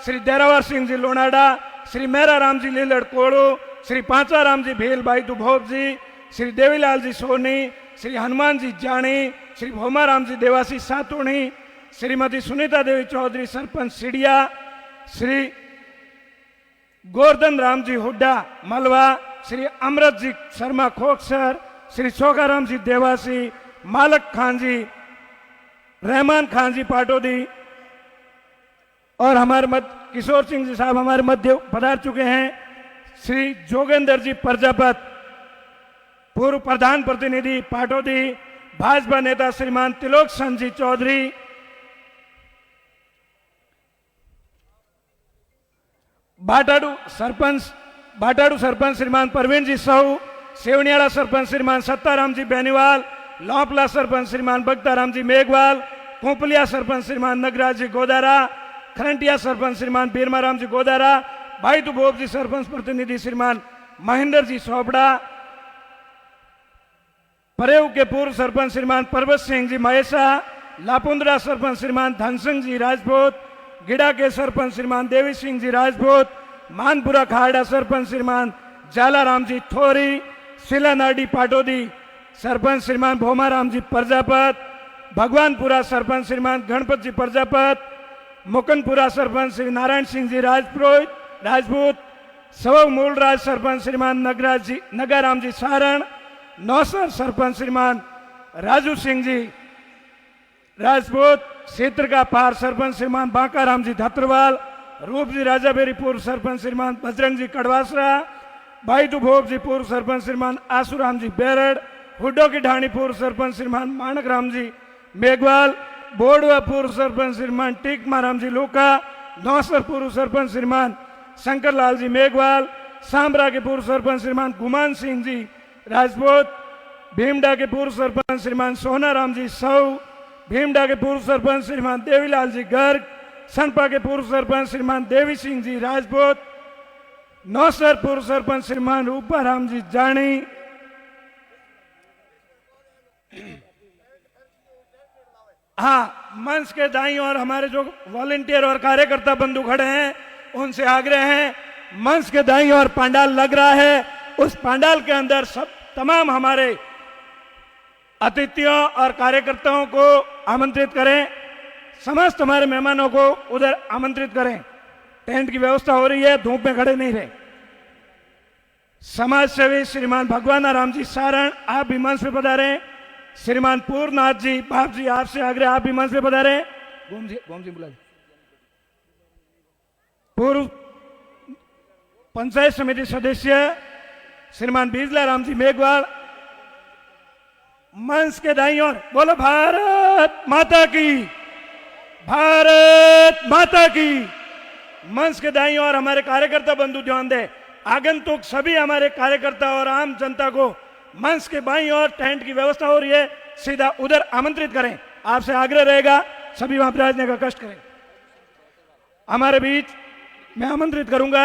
श्री देरावर सिंह जी लोनाडा, श्री मेरा राम जी लीलड़ कोड़ो, श्री पांचा राम जी भील भाई दुभोग जी, श्री देवीलाल जी सोनी, श्री हनुमान जी जानी, श्री भोमा राम जी देवासी सातुणी, श्रीमती सुनीता देवी चौधरी सरपंच सिडिया, श्री गोवर्धन राम जी हुड्डा मलवा, श्री अमृत जी शर्मा खोखसर, श्री चोखाराम जी देवासी, मालक खान जी, रहमान खान जी पाटोदी और हमारे किशोर सिंह जी साहब हमारे मध्य पधार चुके हैं। श्री जोगेंद्र जी प्रजापत, पूर्व प्रधान प्रतिनिधि पाटोदी, भाजपा नेता श्रीमान तिलोक चंद जी चौधरी, बाटाडू सरपंच श्रीमान परवीन जी साहू, सेवनियाड़ा सरपंच श्रीमान सत्ताराम जी बेनीवाल, लौपला सरपंच श्रीमान बगताराम जी मेघवाल, कोपलिया सरपंच श्रीमान नगराज जी गोदारा, खरंटिया सरपंच श्रीमान बीरमाराम जी गोदारा, भाई दुभोग जी सरपंच प्रतिनिधि श्रीमान महेंद्र जी सोपड़ा, परेव के पूर्व सरपंच श्रीमान परबत सिंह जी महेशा, लापुंद्रा सरपंच श्रीमान धनसिंह जी राजपूत, गिड़ा के सरपंच श्रीमान देवी सिंह जी राजपूत, मानपुरा खाड़ा सरपंच श्रीमान जालाराम जी थोरी, सिलानाडी पाटोदी सरपंच श्रीमान भोमाराम जी प्रजापत, भगवानपुरा सरपंच श्रीमान गणपत जी प्रजापत, मुकनपुरा सरपंच श्री नारायण सिंह जी राजपूत, सव मूलराज सरपंच श्रीमान नगाराम जी सारण, नौसर सरपंच श्रीमान राजू सिंह जी राजपूत, क्षेत्र का पार सरपंच श्रीमान बांकाराम जी धत्रवाल, रूप जी राजाबेरी पूर्व सरपंच श्रीमान बजरंग जी कड़वासरा, भाई दुभोग जी पूर्व सरपंच श्रीमान आसूराम जी बेरड़, हुड्डो की ढाणी पूर्व सरपंच श्रीमान माणक राम जी मेघवाल, बोडवा पूर्व सरपंच श्रीमान टीकमाराम जी लूका, नौसर पूर्व सरपंच श्रीमान शंकरलाल जी मेघवाल, सांबरा के पूर्व सरपंच श्रीमान गुमान सिंह जी राजपूत, भीमडा के पूर्व सरपंच श्रीमान सोनाराम जी सऊ, भीमडा के पूर्व सरपंच श्रीमान देवीलाल जी गर्ग, सनपा के पूर्व सरपंच श्रीमान देवी सिंह जी राजपूत, नौसर पूर्व सरपंच श्रीमान रूपाराम जी जानी, हाँ, मंच के दाईं और हमारे जो वॉलेंटियर और कार्यकर्ता बंधु खड़े हैं उनसे आग्रह है, मंच के दाईं और पंडाल लग रहा है, उस पंडाल के अंदर सब तमाम हमारे अतिथियों और कार्यकर्ताओं को आमंत्रित करें, समस्त हमारे मेहमानों को उधर आमंत्रित करें। टेंट की व्यवस्था हो रही है, धूप में खड़े नहीं रहे। समाज सेवी श्रीमान भगवान राम जी सारण, आप भी मंच पे पधारें। श्रीमान पूर्णनाथ जी बाप जी, आपसे आग्रह, आप भी मंच पे पधारें। गोम जी बुला। पूर्व पंचायत समिति सदस्य श्रीमान बीजला राम जी मेघवाल, मंच के दाईं ओर बोलो भारत माता की, भारत माता की। मंच के दाईं ओर हमारे कार्यकर्ता बंधु ध्यान दें, आगंतुक सभी हमारे कार्यकर्ता और आम जनता को मंच के बाईं ओर टेंट की व्यवस्था हो रही है, सीधा उधर आमंत्रित करें। आपसे आग्रह रहेगा सभी वहां पहुंचने का कष्ट करें। हमारे बीच मैं आमंत्रित करूंगा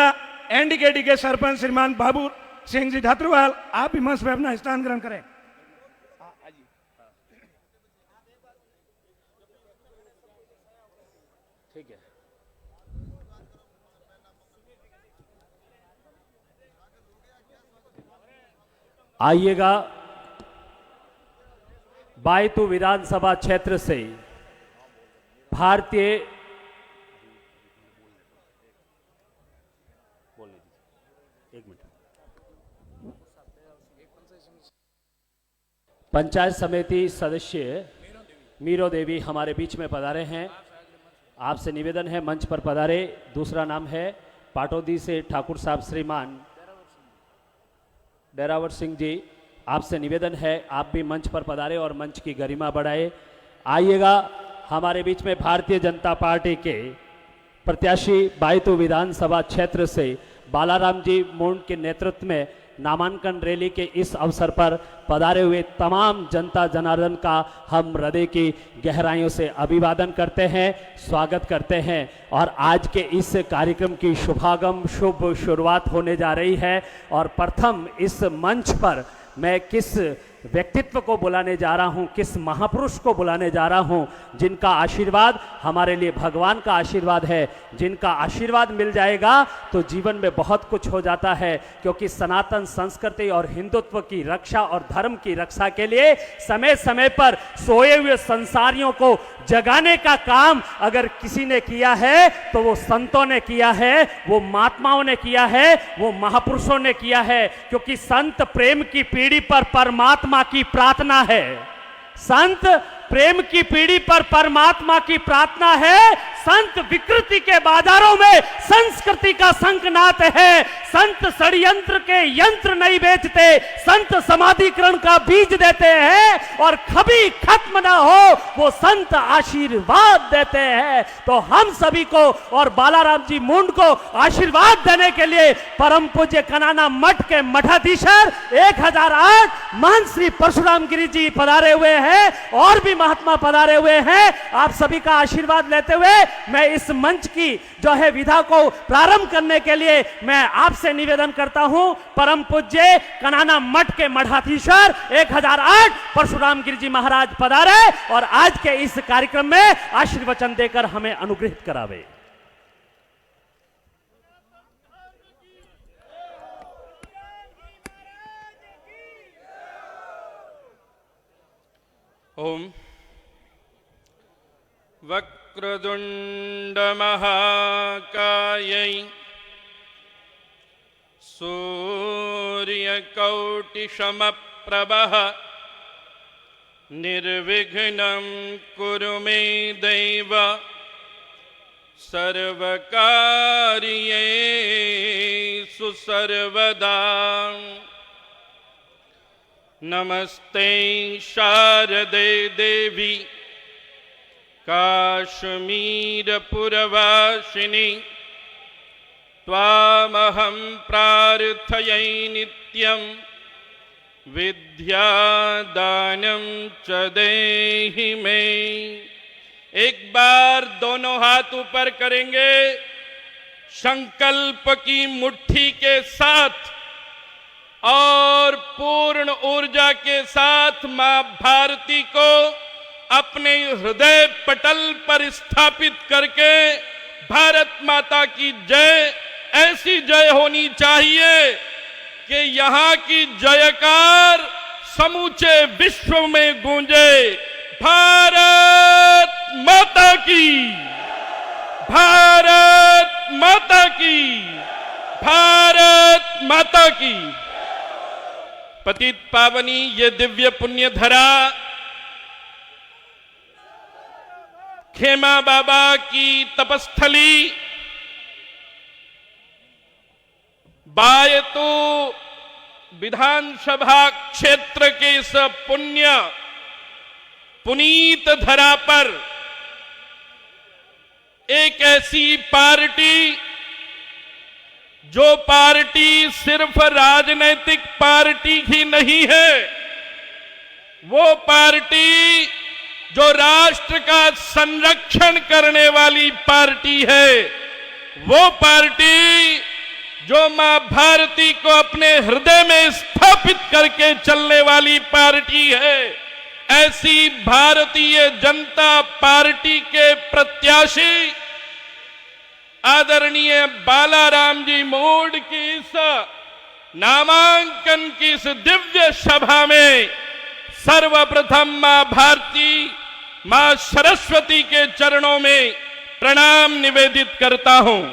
एनडीकेडी के सरपंच श्रीमान बाबू सिंह जी धात्रवाल, आप भी मंच में अपना स्थान ग्रहण करें। ठीक है, आइएगा। बायतू विधानसभा क्षेत्र से भारतीय पंचायत समिति सदस्य मीरो देवी हमारे बीच में पधारे हैं। आपसे निवेदन है मंच पर पधारे। दूसरा नाम है पाटोदी से ठाकुर साहब श्रीमान डेरावर सिंह जी, आपसे निवेदन है आप भी मंच पर पधारे और मंच की गरिमा बढ़ाए। आइएगा, हमारे बीच में भारतीय जनता पार्टी के प्रत्याशी बायतू विधानसभा क्षेत्र से बालाराम जी मूंड के नेतृत्व में नामांकन रैली के इस अवसर पर पधारे हुए तमाम जनता जनार्दन का हम हृदय की गहराइयों से अभिवादन करते हैं, स्वागत करते हैं। और आज के इस कार्यक्रम की शुभ शुरुआत होने जा रही है। और प्रथम इस मंच पर मैं किस व्यक्तित्व को बुलाने जा रहा हूं, किस महापुरुष को बुलाने जा रहा हूं, जिनका आशीर्वाद हमारे लिए भगवान का आशीर्वाद है। जिनका आशीर्वाद मिल जाएगा तो जीवन में बहुत कुछ हो जाता है, क्योंकि सनातन संस्कृति और हिंदुत्व की रक्षा और धर्म की रक्षा के लिए समय समय पर सोए हुए संसारियों को जगाने का काम अगर किसी ने किया है तो वो संतों ने किया है, वो महात्माओं ने किया है, वो महापुरुषों ने किया है। क्योंकि संत प्रेम की पीढ़ी पर परमात्मा की प्रार्थना है। संत प्रेम की पीढ़ी पर परमात्मा की प्रार्थना है। संत विकृति के बाजारों में संस्कृति का शंखनाद है। संत षड्यंत्र के यंत्र नहीं बेचते, संत समाधिकरण का बीज देते हैं और कभी खत्म ना हो वो संत आशीर्वाद देते हैं। तो हम सभी को और बालाराम जी मुंड को आशीर्वाद देने के लिए परम पूज्य कनाना मठ के मठाधीशर 1008 महंत श्री परशुराम गिरी जी पधारे हुए हैं और भी महात्मा पधारे हुए हैं। आप सभी का आशीर्वाद लेते हुए मैं इस मंच की जो है विधा को प्रारंभ करने के लिए मैं आपसे निवेदन करता हूं। परम पूज्य कनाना मठ के मठाधीशर 1008 परशुराम गिरी जी महाराज पधारे और आज के इस कार्यक्रम में आशीर्वचन देकर हमें अनुग्रहित करावे। ओम वक्रतुंड महाकायै सूर्यकोटिसमप्रभः निर्विघ्नं कुरु मे देव सर्वकार्येषु सर्वदा। नमस्ते शारदे देवी काश्मीरपुरवासिनी त्वामहं प्रार्थये नित्यं विद्यादानं च देहि मे। एक बार दोनों हाथ ऊपर करेंगे, संकल्प की मुट्ठी के साथ और पूर्ण ऊर्जा के साथ मां भारती को अपने हृदय पटल पर स्थापित करके भारत माता की जय, ऐसी जय होनी चाहिए कि यहां की जयकार समूचे विश्व में गूंजे। भारत माता की, भारत माता की, भारत माता की। पतित पावनी ये दिव्य पुण्य धरा खेमा बाबा की तपस्थली बायतू विधानसभा क्षेत्र के इस पुनीत धरा पर एक ऐसी पार्टी जो पार्टी सिर्फ राजनीतिक पार्टी ही नहीं है, वो पार्टी जो राष्ट्र का संरक्षण करने वाली पार्टी है, वो पार्टी जो मां भारती को अपने हृदय में स्थापित करके चलने वाली पार्टी है। ऐसी भारतीय जनता पार्टी के प्रत्याशी आदरणीय बालाराम जी मुंड की इस नामांकन की इस दिव्य सभा में सर्वप्रथम मां भारती, मां सरस्वती के चरणों में प्रणाम निवेदित करता हूं।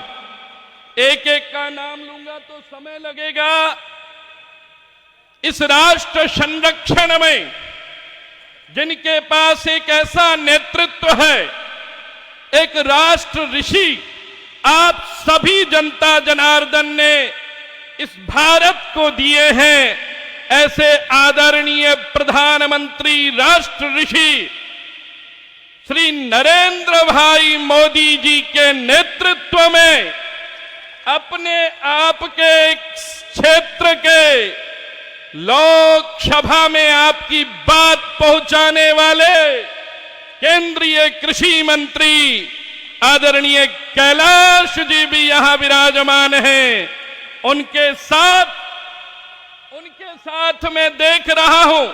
एक एक का नाम लूंगा तो समय लगेगा। इस राष्ट्र संरक्षण में जिनके पास एक ऐसा नेतृत्व है, एक राष्ट्र ऋषि आप सभी जनता जनार्दन ने इस भारत को दिए हैं, ऐसे आदरणीय प्रधानमंत्री राष्ट्र ऋषि श्री नरेंद्र भाई मोदी जी के नेतृत्व में अपने आप के क्षेत्र के लोकसभा में आपकी बात पहुंचाने वाले केंद्रीय कृषि मंत्री आदरणीय कैलाश जी भी यहां विराजमान हैं। उनके साथ मैं देख रहा हूं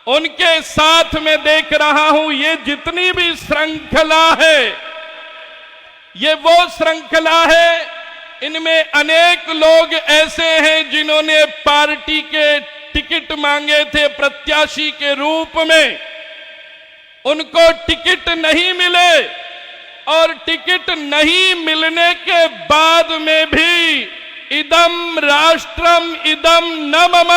उनके साथ में देख रहा हूं ये जितनी भी श्रृंखला है, ये वो श्रृंखला है, इनमें अनेक लोग ऐसे हैं जिन्होंने पार्टी के टिकट मांगे थे प्रत्याशी के रूप में, उनको टिकट नहीं मिले और टिकट नहीं मिलने के बाद में भी इदम राष्ट्रम इदम न मम,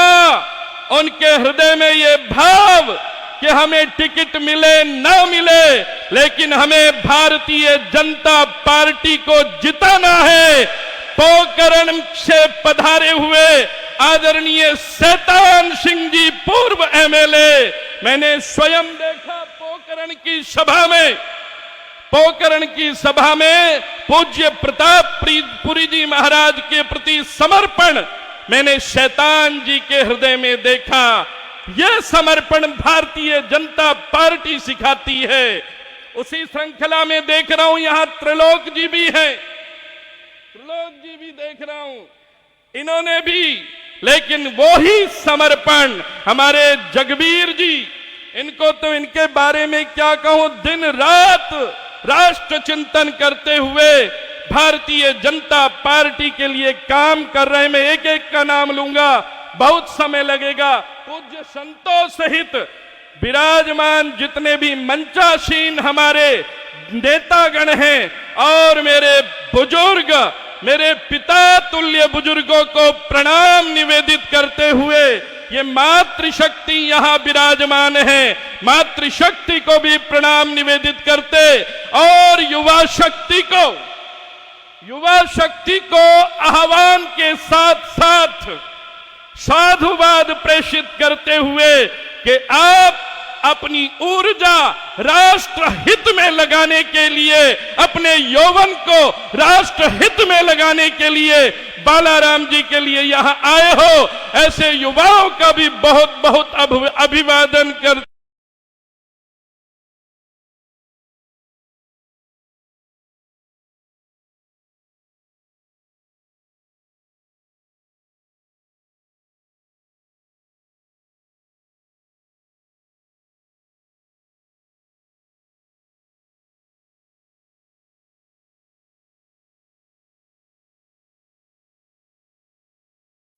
उनके हृदय में ये भाव कि हमें टिकट मिले न मिले लेकिन हमें भारतीय जनता पार्टी को जिताना है। पोखरण से पधारे हुए आदरणीय शैतान सिंह जी पूर्व एमएलए, मैंने स्वयं देखा पोखरण की सभा में पूज्य प्रताप पुरी जी महाराज के प्रति समर्पण मैंने शैतान जी के हृदय में देखा। यह समर्पण भारतीय जनता पार्टी सिखाती है। उसी श्रृंखला में देख रहा हूं यहां त्रिलोक जी भी हैं, त्रिलोक जी भी देख रहा हूं, इन्होंने भी, लेकिन वो ही समर्पण हमारे जगबीर जी, इनको तो इनके बारे में क्या कहूं, दिन रात राष्ट्र चिंतन करते हुए भारतीय जनता पार्टी के लिए काम कर रहे हैं। मैं एक एक का नाम लूंगा, बहुत समय लगेगा। पूज्य संतों सहित विराजमान जितने भी मंचासीन हमारे नेतागण हैं और मेरे बुजुर्ग, मेरे पिता तुल्य बुजुर्गों को प्रणाम निवेदित करते हुए ये मातृशक्ति यहां विराजमान है, मातृशक्ति को भी प्रणाम निवेदित करते और युवा शक्ति को आह्वान के साथ साथ साधुवाद प्रेषित करते हुए कि आप अपनी ऊर्जा राष्ट्र हित में लगाने के लिए, अपने यौवन को राष्ट्र हित में लगाने के लिए बालाराम जी के लिए यहां आए हो, ऐसे युवाओं का भी बहुत बहुत अभिवादन कर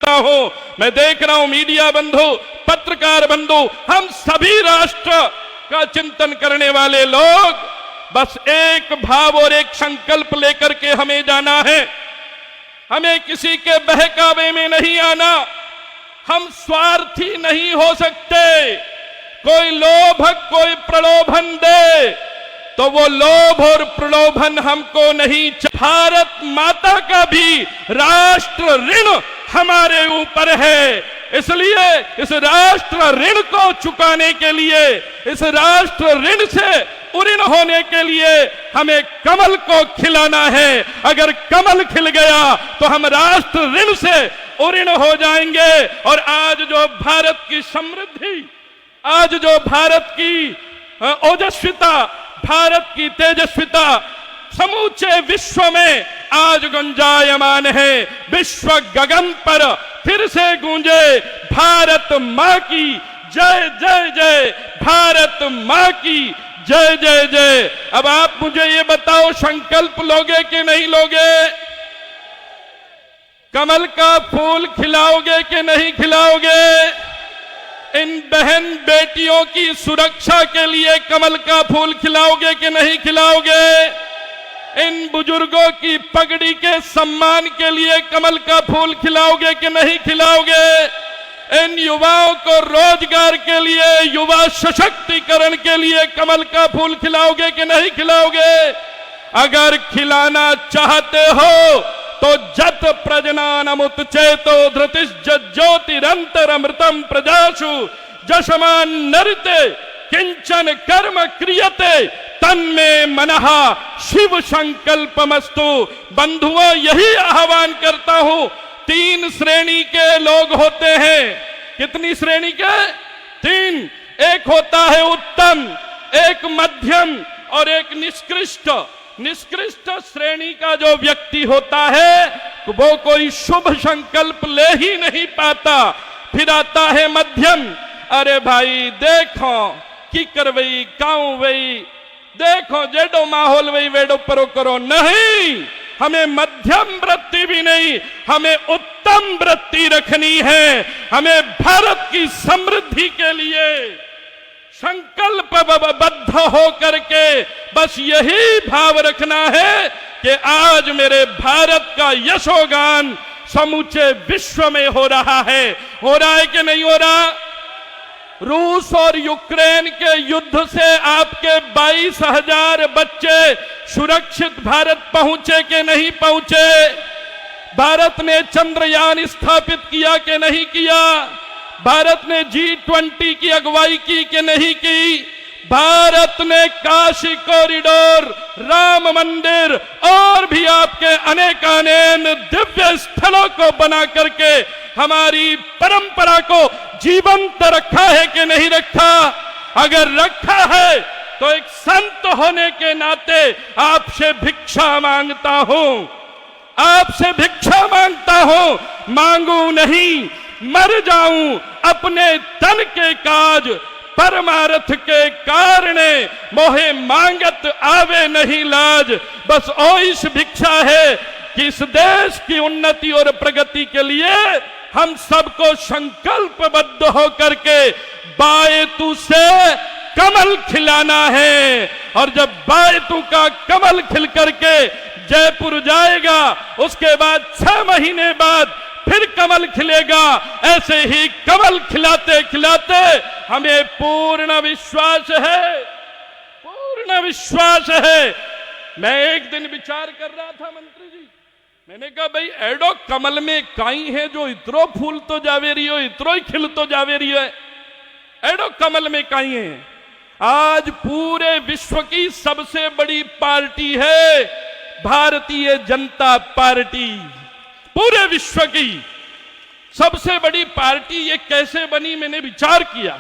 हो। मैं देख रहा हूं मीडिया बंधु, पत्रकार बंधु, हम सभी राष्ट्र का चिंतन करने वाले लोग बस एक भाव और एक संकल्प लेकर के हमें जाना है। हमें किसी के बहकावे में नहीं आना, हम स्वार्थी नहीं हो सकते। कोई लोभक कोई प्रलोभन दे तो वो लोभ और प्रलोभन हमको नहीं। भारत माता का भी राष्ट्र ऋण हमारे ऊपर है, इसलिए इस राष्ट्र ऋण को चुकाने के लिए, इस राष्ट्र ऋण से उऋण होने के लिए हमें कमल को खिलाना है। अगर कमल खिल गया तो हम राष्ट्र ऋण से उऋण हो जाएंगे। और आज जो भारत की समृद्धि, आज जो भारत की ओजस्विता, भारत की तेजस्विता समूचे विश्व में आज गुंजायमान है। विश्व गगन पर फिर से गूंजे भारत मां की जय जय जय, भारत मां की जय जय जय। अब आप मुझे ये बताओ, संकल्प लोगे कि नहीं लोगे? कमल का फूल खिलाओगे कि नहीं खिलाओगे? इन बहन बेटियों की सुरक्षा के लिए कमल का फूल खिलाओगे कि नहीं खिलाओगे? इन बुजुर्गों की पगड़ी के सम्मान के लिए कमल का फूल खिलाओगे कि नहीं खिलाओगे? इन युवाओं को रोजगार के लिए, युवा सशक्तिकरण के लिए कमल का फूल खिलाओगे कि नहीं खिलाओगे? अगर खिलाना चाहते हो तो जत प्रजनानमुत चेतो धृतिश ज्योतिरंतरमृतम प्रजासु जशमान नरते किंचन कर्म क्रियते तन्मे मनः शिव संकल्पमस्तु। बंधुओं, यही आह्वान करता हूं। 3 श्रेणी के लोग होते हैं। कितनी श्रेणी के? 3। एक होता है उत्तम, एक मध्यम और एक निष्कृष्ट। निष्कृष्ट श्रेणी का जो व्यक्ति होता है वो कोई शुभ संकल्प ले ही नहीं पाता। फिर आता है मध्यम। अरे भाई देखो की करवई काऊ वही, देखो जेडो माहौल वही वेडो परो करो, नहीं, हमें मध्यम वृत्ति भी नहीं, हमें उत्तम वृत्ति रखनी है। हमें भारत की समृद्धि के लिए संकल्पबद्ध होकर के बस यही भाव रखना है कि आज मेरे भारत का यशोगान समूचे विश्व में हो रहा है कि नहीं हो रहा? रूस और यूक्रेन के युद्ध से आपके 22,000 बच्चे सुरक्षित भारत पहुंचे कि नहीं पहुंचे? भारत ने चंद्रयान स्थापित किया कि नहीं किया? भारत ने G20 की अगुवाई की कि नहीं की? भारत ने काशी कॉरिडोर, राम मंदिर और भी आपके अनेकानेक दिव्य स्थलों को बना करके हमारी परंपरा को जीवंत रखा है कि नहीं रखा? अगर रखा है तो एक संत होने के नाते आपसे भिक्षा मांगता हूं, आपसे भिक्षा मांगता हूं। मांगू नहीं, मर जाऊं अपने तन के काज, परमार्थ के कारणे मोहे मांगत आवे नहीं लाज। बस ओइस भिक्षा है कि इस देश की उन्नति और प्रगति के लिए हम सबको संकल्पबद्ध होकर के बायतू से कमल खिलाना है। और जब बायतू का कमल खिल करके जयपुर जाएगा, उसके बाद 6 महीने बाद फिर कमल खिलेगा। ऐसे ही कमल खिलाते खिलाते हमें पूर्ण विश्वास है, पूर्ण विश्वास है। मैं एक दिन विचार कर रहा था मंत्री जी, मैंने कहा भाई एडो कमल में काई है जो इतरो फूल तो जावे रही हो, इतरो ही खिल तो जावे रही है, एडो कमल में काई है। आज पूरे विश्व की सबसे बड़ी पार्टी है भारतीय जनता पार्टी, पूरे विश्व की सबसे बड़ी पार्टी ये कैसे बनी? मैंने विचार किया,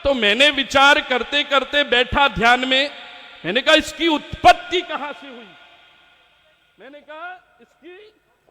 तो मैंने विचार करते करते बैठा ध्यान में, मैंने कहा इसकी उत्पत्ति कहां से हुई? मैंने कहा इसकी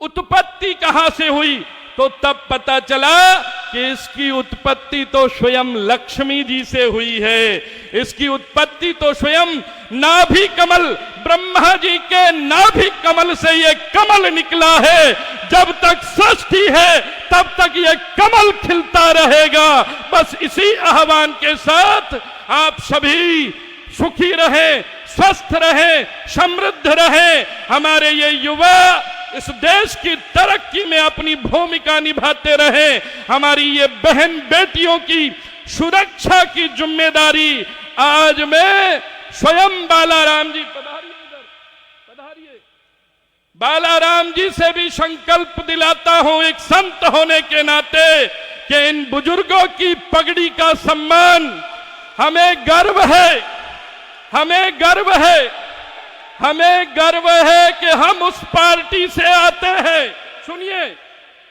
उत्पत्ति कहां से हुई? तो तब पता चला कि इसकी उत्पत्ति तो स्वयं लक्ष्मी जी से हुई है। इसकी उत्पत्ति तो स्वयं नाभि कमल, ब्रह्मा जी के नाभि कमल से ये कमल निकला है। जब तक सृष्टि है तब तक ये कमल खिलता रहेगा। बस इसी आह्वान के साथ आप सभी सुखी रहें, स्वस्थ रहें, समृद्ध रहें। हमारे ये युवा इस देश की तरक्की में अपनी भूमिका निभाते रहें। हमारी ये बहन बेटियों की सुरक्षा की जिम्मेदारी आज मैं स्वयं बालाराम जी, पधारिए इधर, पधारिए, बालाराम जी से भी संकल्प दिलाता हूं एक संत होने के नाते कि इन बुजुर्गों की पगड़ी का सम्मान हमें गर्व है, हमें गर्व है, हमें गर्व है कि हम उस पार्टी से आते हैं। सुनिए,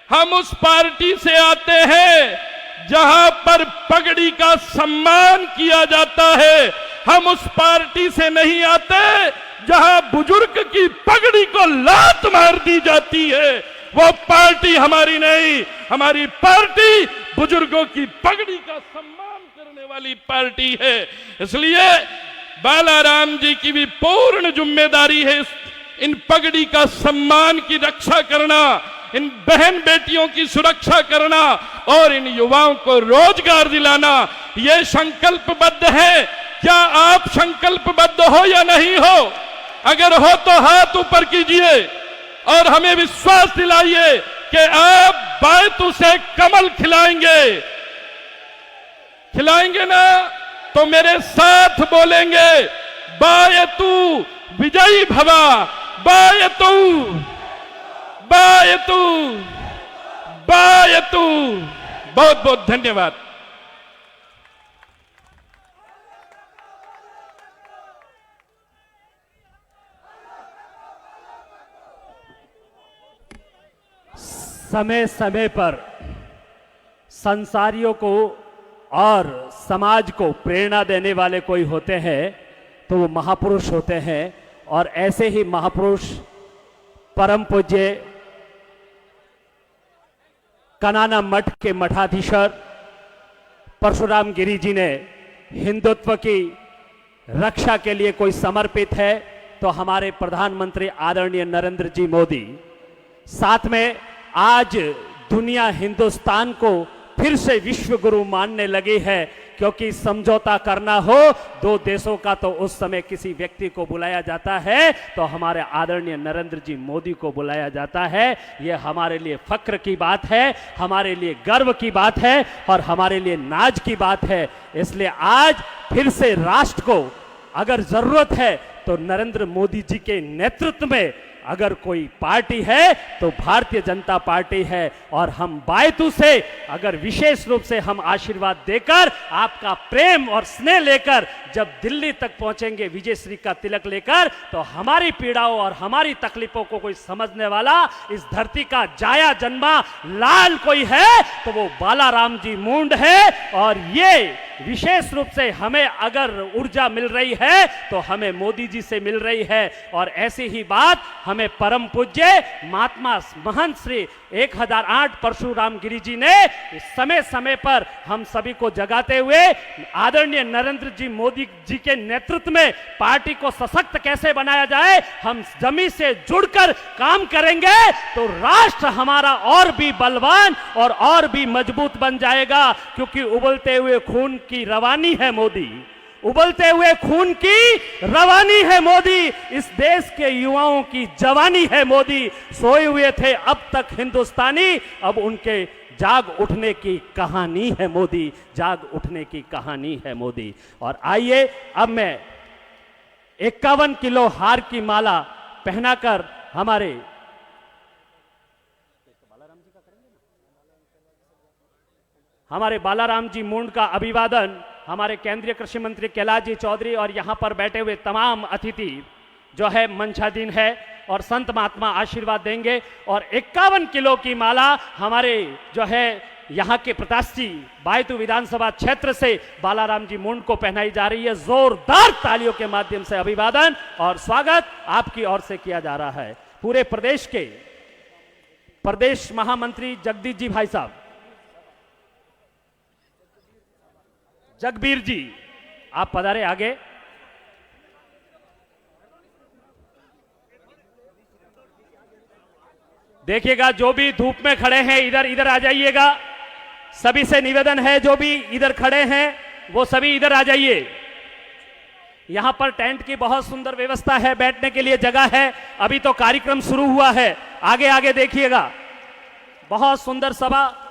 हम उस पार्टी से आते हैं जहां पर पगड़ी का सम्मान किया जाता है। हम उस पार्टी से नहीं आते जहां बुजुर्ग की पगड़ी को लात मार दी जाती है। वो पार्टी हमारी नहीं, हमारी पार्टी बुजुर्गों की पगड़ी का सम्मान करने वाली पार्टी है। इसलिए बालाराम जी की भी पूर्ण जिम्मेदारी है इन पगड़ी का सम्मान की रक्षा करना, इन बहन बेटियों की सुरक्षा करना और इन युवाओं को रोजगार दिलाना। ये संकल्पबद्ध है। क्या आप संकल्पबद्ध हो या नहीं हो? अगर हो तो हाथ ऊपर कीजिए और हमें विश्वास दिलाइए कि आप बायतू से कमल खिलाएंगे, खिलाएंगे ना? तो मेरे साथ बोलेंगे, बायतू विजयी भवा, बायतू, बायतू, बायतू। बहुत बहुत धन्यवाद। समय समय पर संसारियों को और समाज को प्रेरणा देने वाले कोई होते हैं तो वो महापुरुष होते हैं। और ऐसे ही महापुरुष परम पूज्य कनाना मठ के मठाधीश्वर परशुराम गिरी जी ने हिंदुत्व की रक्षा के लिए कोई समर्पित है तो हमारे प्रधानमंत्री आदरणीय नरेंद्र जी मोदी। साथ में आज दुनिया हिंदुस्तान को फिर से विश्व गुरु मानने लगी है, क्योंकि समझौता करना हो दो देशों का तो उस समय किसी व्यक्ति को बुलाया जाता है तो हमारे आदरणीय नरेंद्र जी मोदी को बुलाया जाता है। यह हमारे लिए फक्र की बात है, हमारे लिए गर्व की बात है और हमारे लिए नाज की बात है। इसलिए आज फिर से राष्ट्र को अगर जरूरत है तो नरेंद्र मोदी जी के नेतृत्व में अगर कोई पार्टी है तो भारतीय जनता पार्टी है। और हम बायतू से अगर विशेष रूप से हम आशीर्वाद देकर आपका प्रेम और स्नेह लेकर जब दिल्ली तक पहुंचेंगे विजयश्री का तिलक लेकर, तो हमारी पीड़ाओं और हमारी तकलीफों को कोई समझने वाला इस धरती का जाया जन्मा लाल कोई है तो वो बालाराम जी मुंड है। और ये विशेष रूप से हमें अगर ऊर्जा मिल रही है तो हमें मोदी जी से मिल रही है। और ऐसी ही बात हमें परम पूज्य महात्मा महंत श्री 1008 परशुराम गिरी जी ने समय समय पर हम सभी को जगाते हुए आदरणीय नरेंद्र जी मोदी जी के नेतृत्व में पार्टी को सशक्त कैसे बनाया जाए, हम जमीन से जुड़कर काम करेंगे तो राष्ट्र हमारा और भी बलवान और भी मजबूत बन जाएगा। क्योंकि उबलते हुए खून की रवानी है मोदी, उबलते हुए खून की रवानी है मोदी, इस देश के युवाओं की जवानी है मोदी। सोए हुए थे अब तक हिंदुस्तानी, अब उनके जाग उठने की कहानी है मोदी, जाग उठने की कहानी है मोदी। और आइए अब मैं 51 किलो हार की माला पहनाकर हमारे बालाराम जी मुंड का अभिवादन हमारे केंद्रीय कृषि मंत्री कैलाश जी चौधरी और यहां पर बैठे हुए तमाम अतिथि जो है मंचाधीन है और संत महात्मा आशीर्वाद देंगे। और 51 किलो की माला हमारे जो है यहाँ के प्रत्याशी बायतू विधानसभा क्षेत्र से बालाराम जी मुंड को पहनाई जा रही है। जोरदार तालियों के माध्यम से अभिवादन और स्वागत आपकी ओर से किया जा रहा है। पूरे प्रदेश के प्रदेश महामंत्री जगदीश जी भाई साहब, जगबीर जी आप पधारे आगे। देखिएगा जो भी धूप में खड़े हैं इधर इधर आ जाइएगा। सभी से निवेदन है जो भी इधर खड़े हैं वो सभी इधर आ जाइए। यहां पर टेंट की बहुत सुंदर व्यवस्था है, बैठने के लिए जगह है। अभी तो कार्यक्रम शुरू हुआ है, आगे आगे देखिएगा। बहुत सुंदर सभा।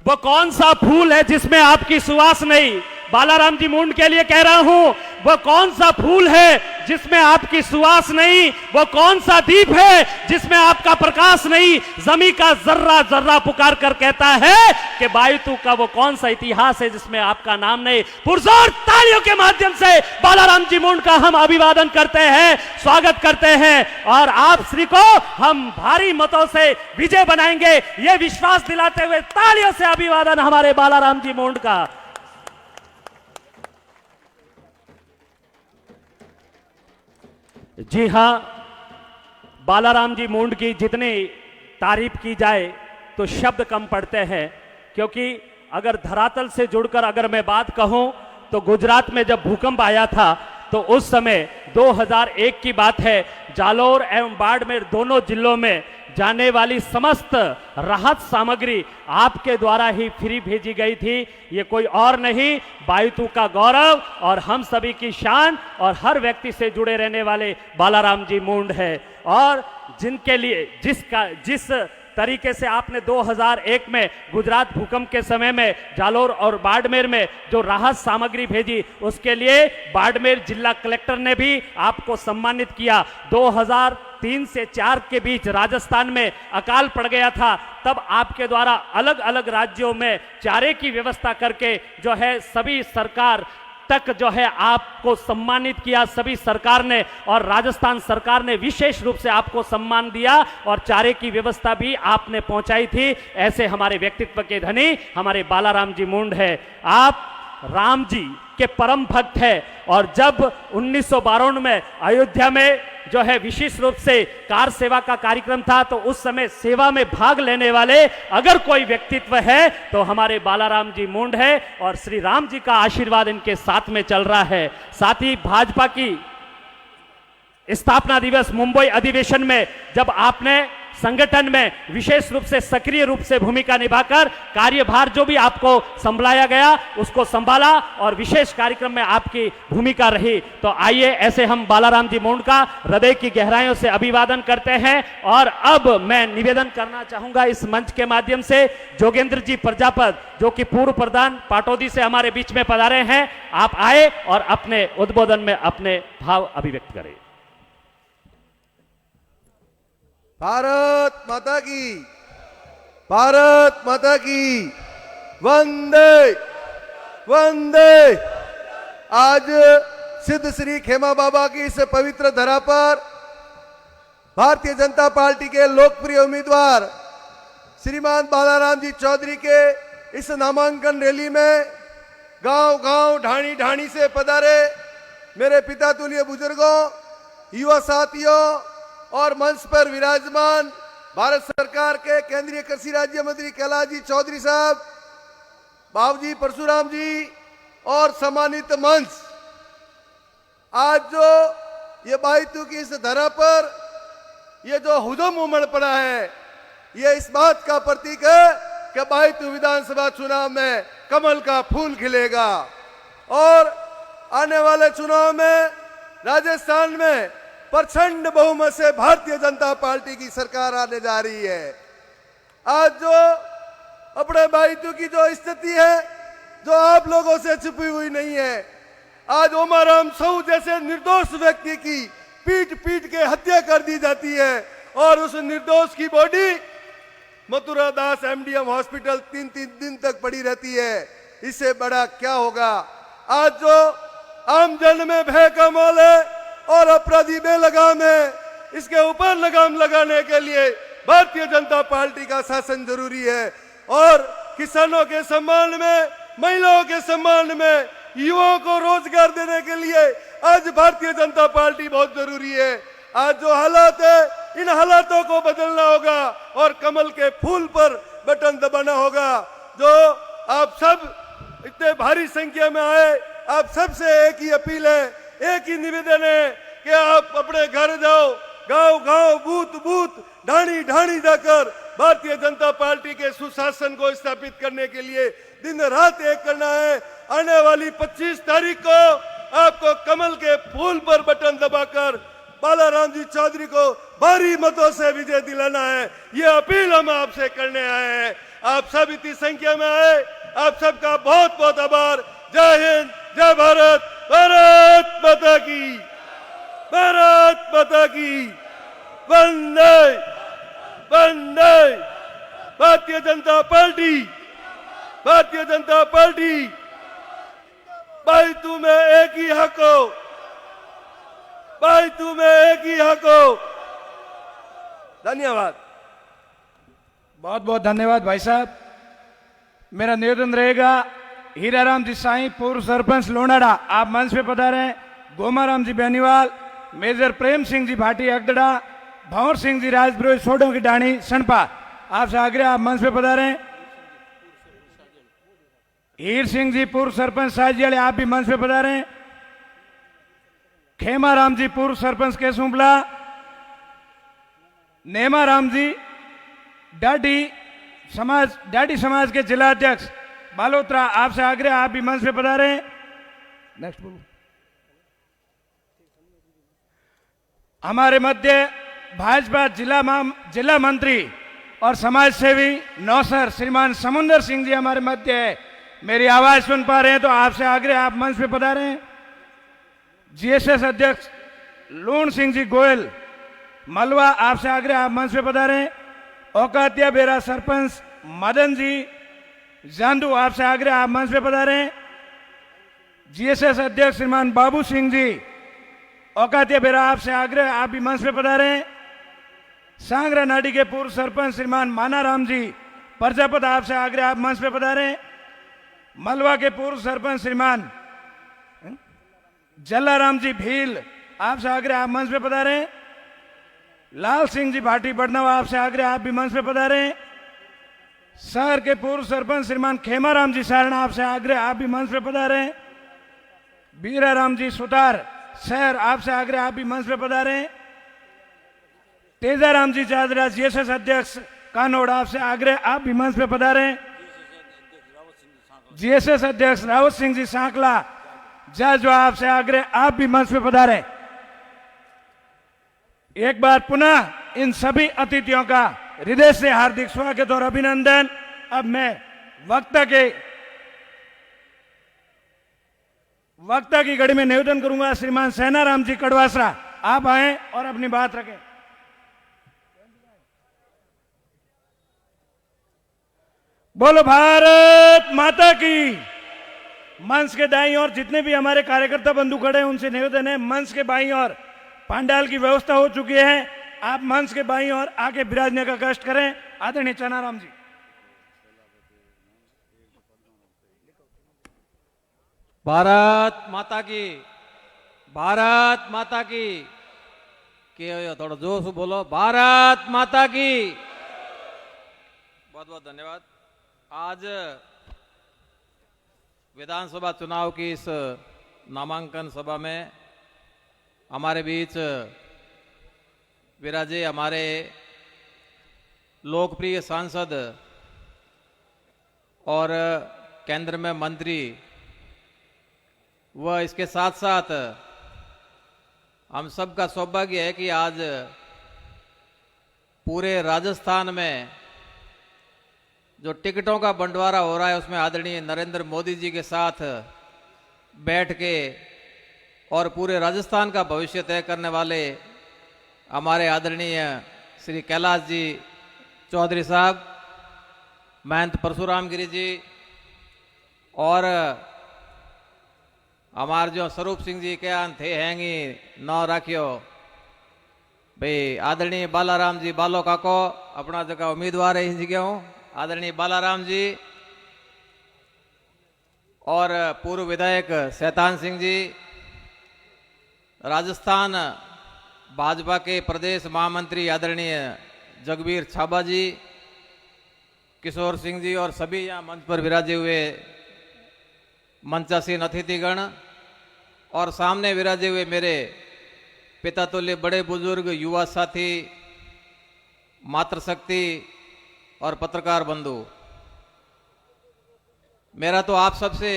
वो कौन सा फूल है जिसमें आपकी सुवास नहीं, बालाराम जी मुंड के लिए कह रहा हूं, वो कौन सा फूल है जिसमें आपकी सुवास नहीं, वो कौन सा दीप है जिसमें आपका प्रकाश नहीं। जमी का जर्रा जर्रा पुकार कर कहता है कि बायतू का वो कौन सा इतिहास है जिसमें आपका नाम नहीं। पुरजोर तालियों के माध्यम से बालाराम जी मुंड का हम अभिवादन करते हैं, स्वागत करते हैं और आप श्री को हम भारी मतों से विजय बनाएंगे, ये विश्वास दिलाते हुए तालियों से अभिवादन हमारे बालाराम जी मुंड का। जी हां, बालाराम जी मुंड की जितनी तारीफ की जाए तो शब्द कम पड़ते हैं। क्योंकि अगर धरातल से जुड़कर अगर मैं बात कहूं तो गुजरात में जब भूकंप आया था तो उस समय 2001 की बात है, जालोर एवं बाड़मेर दोनों जिलों में जाने वाली समस्त राहत सामग्री आपके द्वारा ही फ्री भेजी गई थी। ये कोई और नहीं, बायतू का गौरव और हम सभी की शान और हर व्यक्ति से जुड़े रहने वाले बालाराम जी मुंड है। और जिनके लिए जिस तरीके से आपने 2001 में गुजरात भूकंप के समय में जालोर और बाड़मेर में जो राहत सामग्री भेजी, उसके लिए बाड़मेर जिला कलेक्टर ने भी आपको सम्मानित किया। 2003 से 4 के बीच राजस्थान में अकाल पड़ गया था, तब आपके द्वारा अलग अलग राज्यों में चारे की व्यवस्था करके जो है सभी सरकार तक जो है आपको सम्मानित किया सभी सरकार ने, और राजस्थान सरकार ने विशेष रूप से आपको सम्मान दिया और चारे की व्यवस्था भी आपने पहुंचाई थी। ऐसे हमारे व्यक्तित्व के धनी हमारे बालाराम जी मुंड है। आप राम जी के परम भक्त है और जब 1952 में अयोध्या में जो है विशेष रूप से कार सेवा का कार्यक्रम था, तो उस समय सेवा में भाग लेने वाले अगर कोई व्यक्तित्व है तो हमारे बालाराम जी मुंड है, और श्री राम जी का आशीर्वाद इनके साथ में चल रहा है। साथ ही भाजपा की स्थापना दिवस मुंबई अधिवेशन में जब आपने संगठन में विशेष रूप से सक्रिय रूप से भूमिका निभाकर कार्यभार जो भी आपको संभाला गया उसको संभाला और विशेष कार्यक्रम में आपकी भूमिका रही, तो आइए ऐसे हम बालाराम जी मुंड का हृदय की गहराइयों से अभिवादन करते हैं। और अब मैं निवेदन करना चाहूंगा इस मंच के माध्यम से जोगेंद्र जी प्रजापत, जो कि पूर्व प्रधान पाटौदी से हमारे बीच में पधारे हैं, आप आए और अपने उद्बोधन में अपने भाव अभिव्यक्त करें। भारत माता की, भारत माता की, वंदे वंदे। आज सिद्ध श्री खेमा बाबा की इस पवित्र धरा पर भारतीय जनता पार्टी के लोकप्रिय उम्मीदवार श्रीमान बालाराम जी चौधरी के इस नामांकन रैली में गांव गांव ढाणी ढाणी से पधारे मेरे पिता तुल्य बुजुर्गों, युवा साथियों और मंच पर विराजमान भारत सरकार के केंद्रीय कृषि राज्य मंत्री कैलाश जी चौधरी साहब, बाबूजी परशुराम जी और सम्मानित मंच, आज जो ये बाइतू की इस धरा पर ये जो हुजूम उमड़ पड़ा है, ये इस बात का प्रतीक है कि बाइतू विधानसभा चुनाव में कमल का फूल खिलेगा और आने वाले चुनाव में राजस्थान में प्रचंड बहुमत से भारतीय जनता पार्टी की सरकार आने जा रही है। आज जो अपने बाइतू की जो स्थिति है, जो आप लोगों से छुपी हुई नहीं है, आज ओमाराम साहू जैसे निर्दोष व्यक्ति की पीट पीट के हत्या कर दी जाती है और उस निर्दोष की बॉडी मथुरा दास एमडीएम हॉस्पिटल 3-3 दिन तक पड़ी रहती है। इससे बड़ा क्या होगा? आज जो आम जन में भय का माहौल है और अपराधी बेलगाम है, इसके ऊपर लगाम लगाने के लिए भारतीय जनता पार्टी का शासन जरूरी है और किसानों के सम्मान में, महिलाओं के सम्मान में, युवाओं को रोजगार देने के लिए आज भारतीय जनता पार्टी बहुत जरूरी है। आज जो हालात है, इन हालातों को बदलना होगा और कमल के फूल पर बटन दबाना होगा। जो आप सब इतने भारी संख्या में आए, आप सबसे एक ही अपील है, एक ही निवेदन है कि आप अपने घर जाओ, गांव गांव, बूथ बूथ, ढाणी ढाणी जाकर भारतीय जनता पार्टी के सुशासन को स्थापित करने के लिए दिन रात एक करना है। आने वाली 25 तारीख को आपको कमल के फूल पर बटन दबाकर बालाराम जी चौधरी को भारी मतों से विजय दिलाना है। ये अपील हम आपसे करने आए हैं। आप सब इतनी संख्या में आए, आप सबका बहुत बहुत आभार। जय हिंद, जय भारत, भारत माता की, भारत माता की, वंदे वंदे। भारतीय जनता पार्टी, भारतीय जनता पार्टी, बाइतू में एक ही हक हो, बाइतू में एक ही हक हो। धन्यवाद। बहुत बहुत धन्यवाद भाई साहब। मेरा निवेदन रहेगा, हीराराम जी साईं पूर्व सरपंच लोनाड़ा आप मंच पे पधारे। गोमाराम जी बेनीवाल, मेजर प्रेम सिंह जी भाटी अगदड़ा, भंवर सिंह जी राजपुरोहित सोडों की डाणी सनपा, आपसे आग्रह आप मंच पे पधारे। हीर सिंह जी पूर्व सरपंच साजियाले आप भी मंच पे पधारे। खेमाराम जी पूर्व सरपंच केसुम्बला, नेमाराम जी डाडी समाज के जिला अध्यक्ष बालोत्रा, आपसे आग्रह आप भी मंच पे पधारे। नेक्स्ट बोलो। हमारे मध्य भाजपा जिला मंत्री और समाज सेवी नौसर श्रीमान समुंदर सिंह जी हमारे मध्य है। मेरी आवाज सुन पा रहे हैं तो आपसे आग्रह आप मंच पे पधारें। जीएसएस अध्यक्ष लूण सिंह जी गोयल मलवा, आपसे आग्रह आप मंच पे पधारें। औकातिया बेरा सरपंच मदन जी जांदू, आपसे आग्रह आप मंच पे पधारें। जीएसएस अध्यक्ष श्रीमान बाबू सिंह जी औकातिया बेरा, आपसे आग्रह आप भी मंच पे पधारें। सांगरा नाडी के पूर्व सरपंच श्रीमान मानाराम जी प्रजापत, आपसे आग्रह आप मंच पे पधारें। मलवा के पूर्व सरपंच श्रीमान जलाराम जी भील, आपसे आग्रह आप मंच पे पधारें। लाल सिंह जी भाटी बड़नवा, आपसे आग्रह आप भी मंच पे पधारें। शहर के पूर्व सरपंच श्रीमान खेमाराम जी सारणा, आपसे आग्रह आप भी मंच पे पधारें। बीराराम जी सुतार शहर, आपसे आग्रह आप भी मंच पे पधारें। तेजाराम जी चादरा जीएसएस अध्यक्ष कानोड़, आपसे आग्रह आप भी मंच पे पधारें। जीएसएस अध्यक्ष रावत सिंह जी सांकला जाजवा, आपसे आग्रह आप भी मंच पे पधारें। एक बार पुनः इन सभी अतिथियों का हृदय से हार्दिक स्वागत और अभिनंदन। अब मैं वक्ता की घड़ी में निवेदन करूंगा, श्रीमान सेनाराम जी कड़वासरा आप आए और अपनी बात रखें। बोलो भारत माता की। मंच के दाईं ओर जितने भी हमारे कार्यकर्ता बंधु खड़े हैं उनसे निवेदन है, मंच के बाईं ओर पंडाल की व्यवस्था हो चुकी है, आप मंच के बाईं ओर आके विराजने का कष्ट करें। आदरणीय चनाराम जी। भारत माता की, भारत माता की। थोड़ा जोर से बोलो, भारत माता की। बहुत बहुत धन्यवाद। आज विधानसभा चुनाव की इस नामांकन सभा में हमारे बीच विराजे हमारे लोकप्रिय सांसद और केंद्र में मंत्री व इसके साथ साथ हम सबका सौभाग्य है कि आज पूरे राजस्थान में जो टिकटों का बंटवारा हो रहा है उसमें आदरणीय नरेंद्र मोदी जी के साथ बैठ के और पूरे राजस्थान का भविष्य तय करने वाले हमारे आदरणीय श्री कैलाश जी चौधरी साहब, महंत परशुराम गिरी जी और हमारे जो स्वरूप सिंह जी के थे हैंगी नौ राखियो भाई आदरणीय बालाराम जी बालो काको, अपना जगह उम्मीदवार है इस जगह हूँ, आदरणीय बालाराम जी और पूर्व विधायक शैतान सिंह जी, राजस्थान भाजपा के प्रदेश महामंत्री आदरणीय जगबीर छाबा जी, किशोर सिंह जी और सभी यहाँ मंच पर विराजे हुए मंचासीन अतिथिगण और सामने विराजे हुए मेरे पिता तुल्य बड़े बुजुर्ग युवा साथी, मातृशक्ति और पत्रकार बंधु, मेरा तो आप सबसे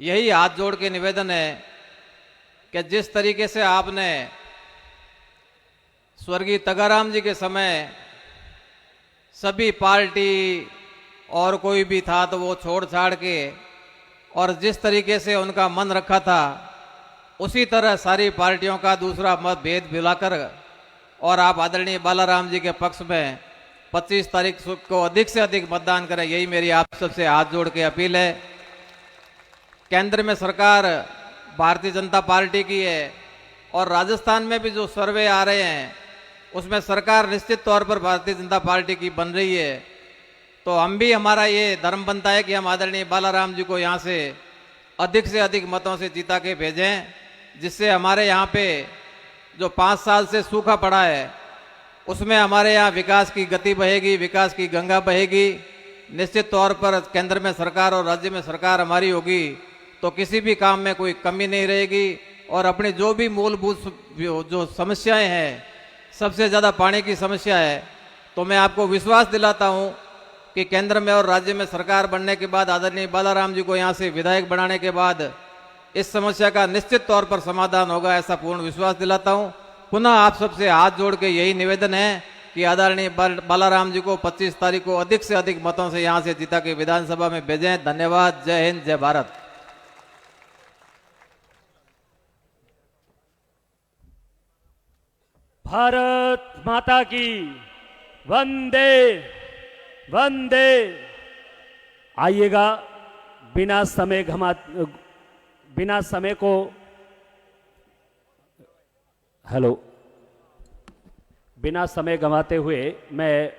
यही हाथ जोड़ के निवेदन है कि जिस तरीके से आपने स्वर्गीय तगाराम जी के समय सभी पार्टी और कोई भी था तो वो छोड़ छाड़ के और जिस तरीके से उनका मन रखा था उसी तरह सारी पार्टियों का दूसरा मत भेद मिलाकर और आप आदरणीय बालाराम जी के पक्ष में 25 तारीख को अधिक से अधिक मतदान करें, यही मेरी आप सबसे हाथ जोड़ के अपील है। केंद्र में सरकार भारतीय जनता पार्टी की है और राजस्थान में भी जो सर्वे आ रहे हैं उसमें सरकार निश्चित तौर पर भारतीय जनता पार्टी की बन रही है, तो हम भी हमारा ये धर्म बनता है कि हम आदरणीय बालाराम जी को यहाँ से अधिक मतों से जीता के भेजें, जिससे हमारे यहाँ पे जो 5 साल से सूखा पड़ा है उसमें हमारे यहाँ विकास की गति बहेगी, विकास की गंगा बहेगी। निश्चित तौर पर केंद्र में सरकार और राज्य में सरकार हमारी होगी तो किसी भी काम में कोई कमी नहीं रहेगी और अपनी जो भी मूलभूत जो समस्याएं हैं, सबसे ज़्यादा पानी की समस्या है, तो मैं आपको विश्वास दिलाता हूं कि केंद्र में और राज्य में सरकार बनने के बाद आदरणीय बालाराम जी को यहां से विधायक बनाने के बाद इस समस्या का निश्चित तौर पर समाधान होगा, ऐसा पूर्ण विश्वास दिलाता हूं। पुनः आप सबसे हाथ जोड़ के यही निवेदन है कि आदरणीय बालाराम जी को 25 तारीख को अधिक से अधिक मतों से यहां से जीता के विधानसभा में भेजें। धन्यवाद। जय हिंद, जय भारत। भारत माता की वंदे वंदे। आइएगा, बिना समय को बिना समय गंवाते हुए मैं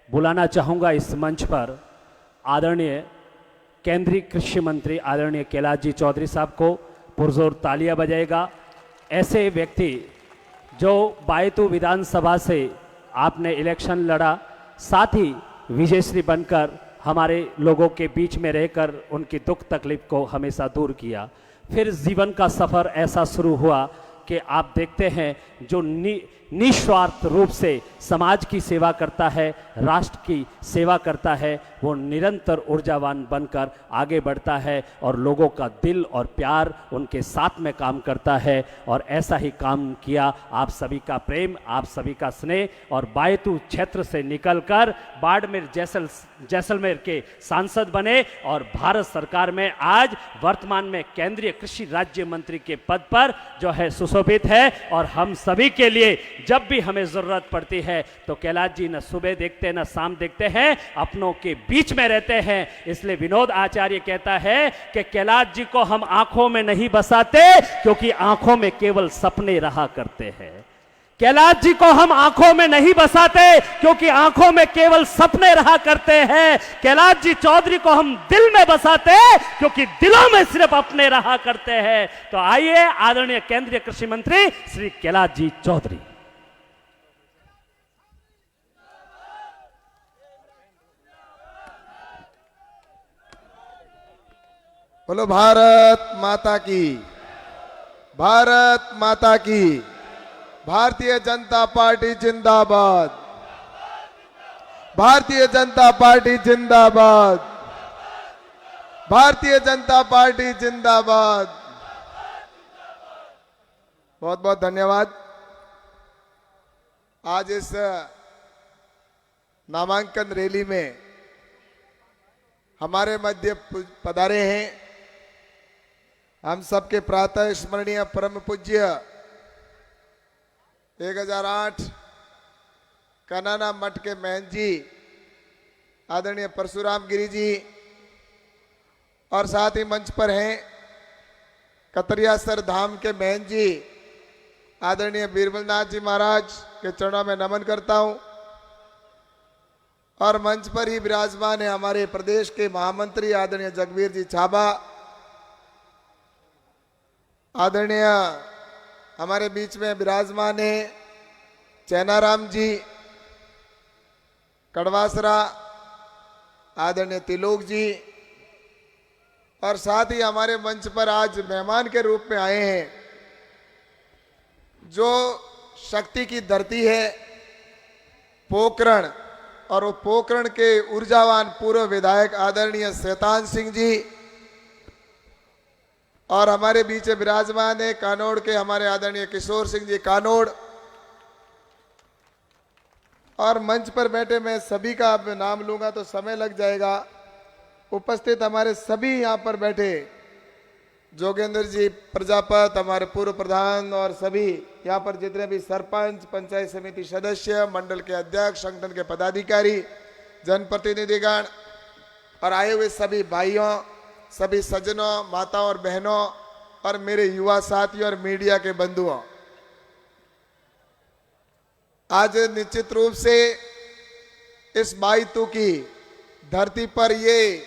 बुलाना चाहूँगा इस मंच पर आदरणीय केंद्रीय कृषि मंत्री आदरणीय कैलाश जी चौधरी साहब को। पुरजोर तालियां बजाएगा। ऐसे व्यक्ति जो बायतू विधानसभा से आपने इलेक्शन लड़ा, साथ ही विजयश्री बनकर हमारे लोगों के बीच में रहकर उनकी दुख तकलीफ को हमेशा दूर किया। फिर जीवन का सफ़र ऐसा शुरू हुआ कि आप देखते हैं जो निस्वार्थ रूप से समाज की सेवा करता है, राष्ट्र की सेवा करता है, वो निरंतर ऊर्जावान बनकर आगे बढ़ता है और लोगों का दिल और प्यार उनके साथ में काम करता है। और ऐसा ही काम किया। आप सभी का प्रेम, आप सभी का स्नेह और बायतू क्षेत्र से निकलकर बाड़मेर जैसलमेर के सांसद बने और भारत सरकार में आज वर्तमान में केंद्रीय कृषि राज्य मंत्री के पद पर जो है सुशोभित है। और हम सभी के लिए जब भी हमें जरूरत पड़ती है तो कैलाश जी न सुबह देखते न शाम देखते हैं, अपनों के बीच में रहते हैं। इसलिए विनोद आचार्य कहता है कि कैलाश जी को हम आंखों में नहीं बसाते क्योंकि आंखों में केवल सपने रहा करते हैं। कैलाश जी को हम आंखों में नहीं बसाते क्योंकि आंखों में केवल सपने रहा करते हैं। कैलाश जी चौधरी को हम दिल में बसाते क्योंकि दिलों में सिर्फ अपने रहा करते हैं। तो आइए आदरणीय केंद्रीय कृषि मंत्री श्री कैलाश जी चौधरी। बोलो भारत माता की, भारत माता की। भारतीय जनता पार्टी जिंदाबाद, भारतीय जनता पार्टी जिंदाबाद, भारतीय जनता पार्टी जिंदाबाद। बहुत बहुत धन्यवाद। आज इस नामांकन रैली में हमारे मध्य पधारे हैं हम सबके प्रातः स्मरणीय परम पूज्य 1008 कनाना मठ के महंत जी आदरणीय परशुराम गिरी जी, और साथ ही मंच पर हैं कतरियासर धाम के महंत जी आदरणीय बीरबलनाथ जी महाराज के चरणों में नमन करता हूं। और मंच पर ही विराजमान है हमारे प्रदेश के महामंत्री आदरणीय जगवीर जी छाबा, आदरणीय हमारे बीच में विराजमान है चैनाराम जी कड़वासरा, आदरणीय तिलोक जी, और साथ ही हमारे मंच पर आज मेहमान के रूप में आए हैं जो शक्ति की धरती है पोखरण, और वो पोखरण के ऊर्जावान पूर्व विधायक आदरणीय शैतान सिंह जी, और हमारे बीच विराजमान है कानोड़ के हमारे आदरणीय किशोर सिंह जी कानोड़, और मंच पर बैठे मैं सभी का अब नाम लूंगा तो समय लग जाएगा। उपस्थित हमारे सभी यहाँ पर बैठे जोगेंद्र जी प्रजापत, हमारे पूर्व प्रधान, और सभी यहाँ पर जितने भी सरपंच, पंचायत समिति सदस्य, मंडल के अध्यक्ष, संगठन के पदाधिकारी, जनप्रतिनिधिगण, और आए हुए सभी भाइयों, सभी सज्जनों, माताओं और बहनों, और मेरे युवा साथियों और मीडिया के बंधुओं, आज निश्चित रूप से इस बायतू की धरती पर ये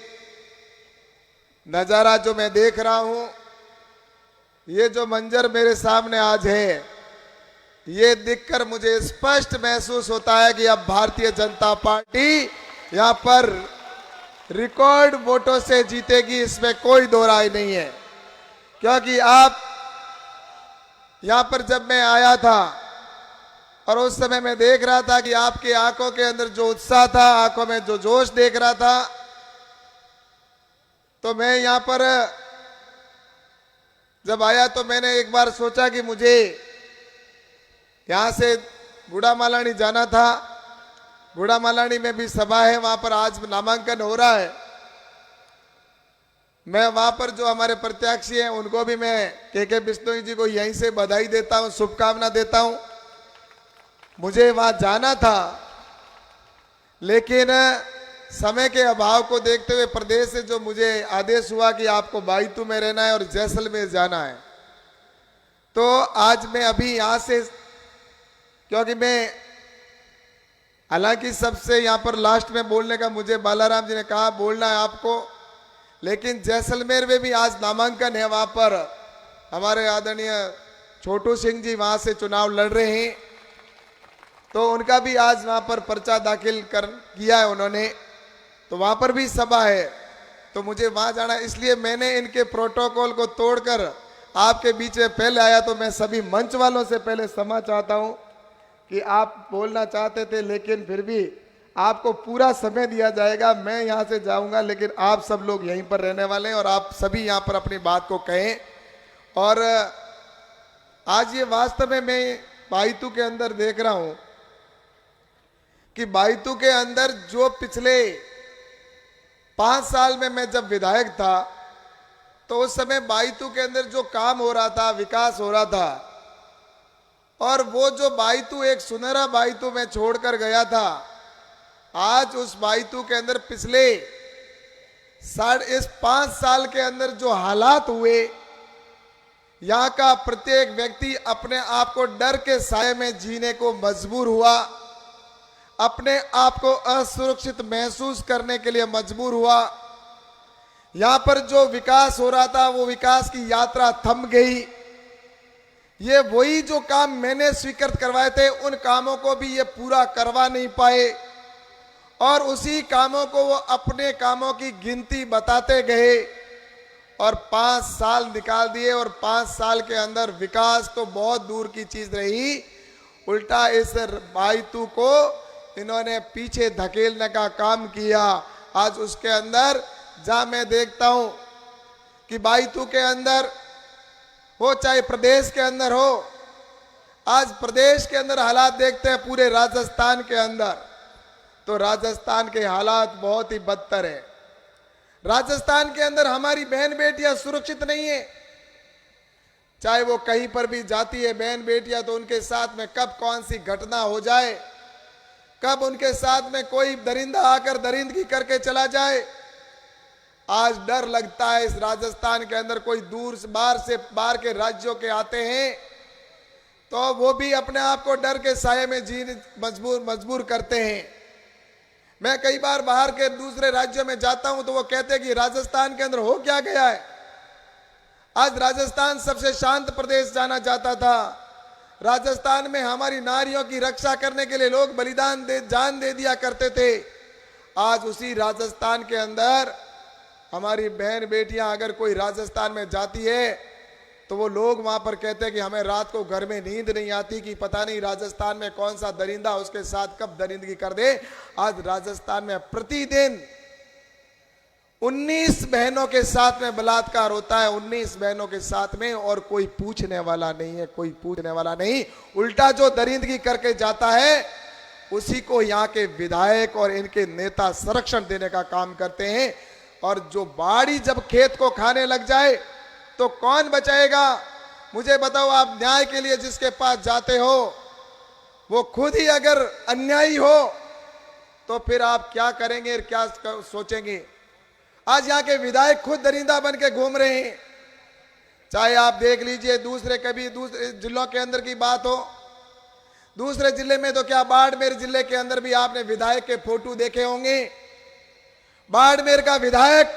नजारा जो मैं देख रहा हूं, ये जो मंजर मेरे सामने आज है, ये देखकर मुझे स्पष्ट महसूस होता है कि अब भारतीय जनता पार्टी यहां पर रिकॉर्ड वोटों से जीतेगी, इसमें कोई दो राय नहीं है। क्योंकि आप यहां पर जब मैं आया था और उस समय मैं देख रहा था कि आपकी आंखों के अंदर जो उत्साह था, आंखों में जो जोश देख रहा था, तो मैं यहां पर जब आया तो मैंने एक बार सोचा कि मुझे यहां से गुड़ामालानी जाना था। गुड़ामालानी में भी सभा है, वहां पर आज नामांकन हो रहा है। मैं वहां पर जो हमारे प्रत्याशी हैं उनको भी मैं के बिश्नोई जी को यहीं से बधाई देता हूं, शुभकामना देता हूं। मुझे वहां जाना था, लेकिन समय के अभाव को देखते हुए प्रदेश से जो मुझे आदेश हुआ कि आपको बायतू में रहना है और जैसलमेर जाना है, तो आज मैं अभी यहां से, क्योंकि मैं हालांकि सबसे यहां पर लास्ट में बोलने का मुझे बालाराम जी ने कहा बोलना है आपको, लेकिन जैसलमेर में भी आज नामांकन है। वहां पर हमारे आदरणीय छोटू सिंह जी वहां से चुनाव लड़ रहे हैं, तो उनका भी आज वहां पर पर्चा दाखिल किया है उन्होंने, तो वहां पर भी सभा है, तो मुझे वहां जाना, इसलिए मैंने इनके प्रोटोकॉल को तोड़कर आपके बीच में पहले आया। तो मैं सभी मंच वालों से पहले क्षमा चाहता हूं कि आप बोलना चाहते थे, लेकिन फिर भी आपको पूरा समय दिया जाएगा। मैं यहां से जाऊंगा, लेकिन आप सब लोग यहीं पर रहने वाले हैं और आप सभी यहां पर अपनी बात को कहें। और आज ये वास्तव में मैं बाइतू के अंदर देख रहा हूं कि बाइतू के अंदर जो पिछले 5 साल में मैं जब विधायक था, तो उस समय बाइतू के अंदर जो काम हो रहा था, विकास हो रहा था, और वो जो बाइतू एक सुनहरा बाइतू मैं छोड़कर गया था, आज उस बाइतू के अंदर पिछले इस 5 साल के अंदर जो हालात हुए, यहाँ का प्रत्येक व्यक्ति अपने आप को डर के साए में जीने को मजबूर हुआ, अपने आप को असुरक्षित महसूस करने के लिए मजबूर हुआ। यहाँ पर जो विकास हो रहा था, वो विकास की यात्रा थम गई। ये वही जो काम मैंने स्वीकृत करवाए थे, उन कामों को भी ये पूरा करवा नहीं पाए, और उसी कामों को वो अपने कामों की गिनती बताते गए और 5 साल निकाल दिए। और 5 साल के अंदर विकास तो बहुत दूर की चीज रही, उल्टा इस बाइतू को इन्होंने पीछे धकेलने का काम किया। आज उसके अंदर जहां मैं देखता हूं कि बाइतू के अंदर हो, चाहे प्रदेश के अंदर हो, आज प्रदेश के अंदर हालात देखते हैं, पूरे राजस्थान के अंदर, तो राजस्थान के हालात बहुत ही बदतर है। राजस्थान के अंदर हमारी बहन बेटियां सुरक्षित नहीं है, चाहे वो कहीं पर भी जाती है बहन बेटियां, तो उनके साथ में कब कौन सी घटना हो जाए, कब उनके साथ में कोई दरिंदा आकर दरिंदगी करके चला जाए। आज डर लगता है इस राजस्थान के अंदर, कोई दूर से बाहर के राज्यों के आते हैं, तो वो भी अपने आप को डर के साये में जीने मजबूर करते हैं। मैं कई बार बाहर के दूसरे राज्यों में जाता हूं, तो वो कहते हैं कि राजस्थान के अंदर हो क्या गया है। आज राजस्थान सबसे शांत प्रदेश जाना जाता था, राजस्थान में हमारी नारियों की रक्षा करने के लिए लोग जान दे दिया करते थे। आज उसी राजस्थान के अंदर हमारी बहन बेटियां अगर कोई राजस्थान में जाती है, तो वो लोग वहां पर कहते हैं कि हमें रात को घर में नींद नहीं आती, कि पता नहीं राजस्थान में कौन सा दरिंदा उसके साथ कब दरिंदगी कर दे। आज राजस्थान में प्रतिदिन 19 बहनों के साथ में बलात्कार होता है, 19 बहनों के साथ में, और कोई पूछने वाला नहीं है, कोई पूछने वाला नहीं। उल्टा जो दरिंदगी करके जाता है, उसी को यहाँ के विधायक और इनके नेता संरक्षण देने का काम करते हैं। और जो बाड़ी जब खेत को खाने लग जाए, तो कौन बचाएगा? मुझे बताओ, आप न्याय के लिए जिसके पास जाते हो, वो खुद ही अगर अन्यायी हो, तो फिर आप क्या करेंगे, क्या सोचेंगे? आज यहाँ के विधायक खुद दरिंदा बन के घूम रहे हैं। चाहे आप देख लीजिए, दूसरे जिलों के अंदर की बात हो, दूसरे जिले में तो क्या, बाड़मेर जिले के अंदर भी आपने विधायक के फोटो देखे होंगे। बाड़मेर का विधायक,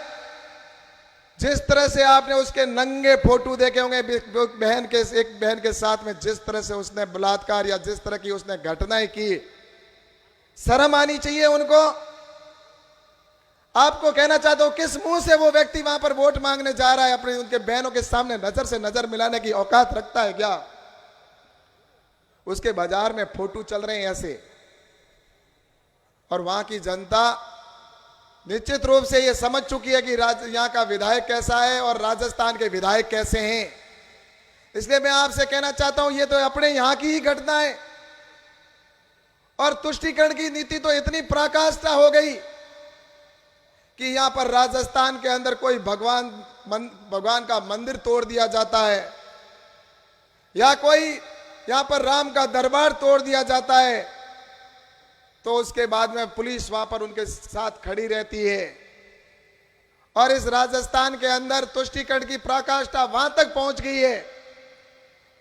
जिस तरह से आपने उसके नंगे फोटो देखे होंगे, एक बहन के साथ में जिस तरह से उसने बलात्कार या जिस तरह की उसने घटनाएं की, शर्म आनी चाहिए उनको। आपको कहना चाहता हूं, किस मुंह से वो व्यक्ति वहां पर वोट मांगने जा रहा है? अपने उनके बहनों के सामने नजर से नजर मिलाने की औकात रखता है क्या? उसके बाजार में फोटो चल रहे हैं ऐसे, और वहां की जनता निश्चित रूप से ये समझ चुकी है कि यहाँ का विधायक कैसा है और राजस्थान के विधायक कैसे हैं। इसलिए मैं आपसे कहना चाहता हूं, ये तो अपने यहाँ की ही घटना है, और तुष्टीकरण की नीति तो इतनी पराकाष्ठा हो गई कि यहाँ पर राजस्थान के अंदर कोई भगवान का मंदिर तोड़ दिया जाता है, या कोई यहाँ पर राम का दरबार तोड़ दिया जाता है, तो उसके बाद में पुलिस वहां पर उनके साथ खड़ी रहती है। और इस राजस्थान के अंदर तुष्टीकरण की पराकाष्ठा वहां तक पहुंच गई है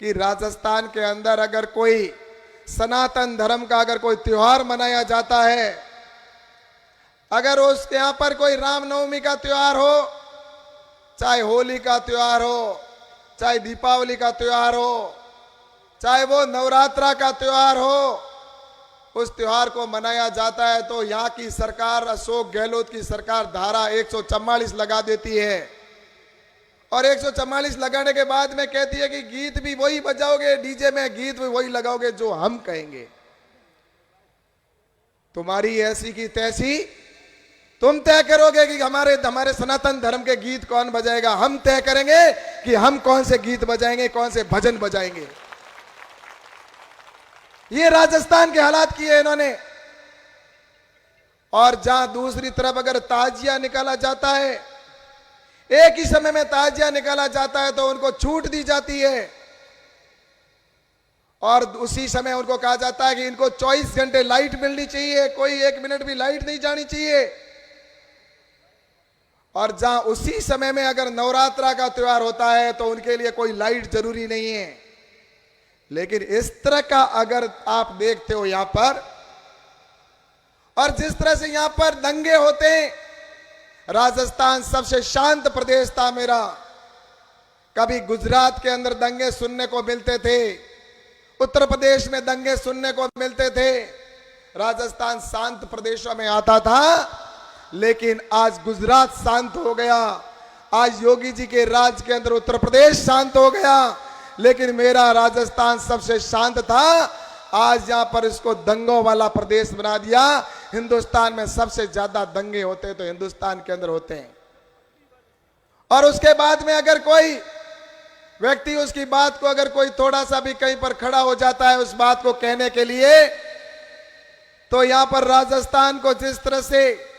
कि राजस्थान के अंदर अगर कोई सनातन धर्म का अगर कोई त्योहार मनाया जाता है, अगर उसके यहां पर कोई रामनवमी का त्योहार हो, चाहे होली का त्योहार हो, चाहे दीपावली का त्योहार हो, चाहे वो नवरात्रा का त्योहार हो, उस त्योहार को मनाया जाता है तो यहाँ की सरकार, अशोक गहलोत की सरकार धारा 144 लगा देती है और 144 लगाने के बाद में कहती है कि गीत भी वही बजाओगे, डीजे में गीत भी वही लगाओगे जो हम कहेंगे। तुम्हारी ऐसी की तैसी, तुम तय करोगे कि हमारे सनातन धर्म के गीत कौन बजाएगा, हम तय करेंगे कि हम कौन से गीत बजाएंगे, कौन से भजन बजाएंगे। ये राजस्थान के हालात किए इन्होंने। और जहां दूसरी तरफ अगर ताजिया निकाला जाता है, एक ही समय में ताजिया निकाला जाता है तो उनको छूट दी जाती है और उसी समय उनको कहा जाता है कि इनको 24 घंटे लाइट मिलनी चाहिए, कोई 1 मिनट भी लाइट नहीं जानी चाहिए। और जहां उसी समय में अगर नवरात्रा का त्योहार होता है तो उनके लिए कोई लाइट जरूरी नहीं है। लेकिन इस तरह का अगर आप देखते हो यहां पर, और जिस तरह से यहां पर दंगे होते हैं, राजस्थान सबसे शांत प्रदेश था मेरा। कभी गुजरात के अंदर दंगे सुनने को मिलते थे, उत्तर प्रदेश में दंगे सुनने को मिलते थे, राजस्थान शांत प्रदेशों में आता था। लेकिन आज गुजरात शांत हो गया, आज योगी जी के राज के अंदर उत्तर प्रदेश शांत हो गया, लेकिन मेरा राजस्थान सबसे शांत था। आज यहां पर इसको दंगों वाला प्रदेश बना दिया। हिंदुस्तान में सबसे ज्यादा दंगे होते तो हिंदुस्तान के अंदर होते हैं। और उसके बाद में अगर कोई व्यक्ति उसकी बात को, अगर कोई थोड़ा सा भी कहीं पर खड़ा हो जाता है उस बात को कहने के लिए, तो यहां पर राजस्थान को जिस तरह से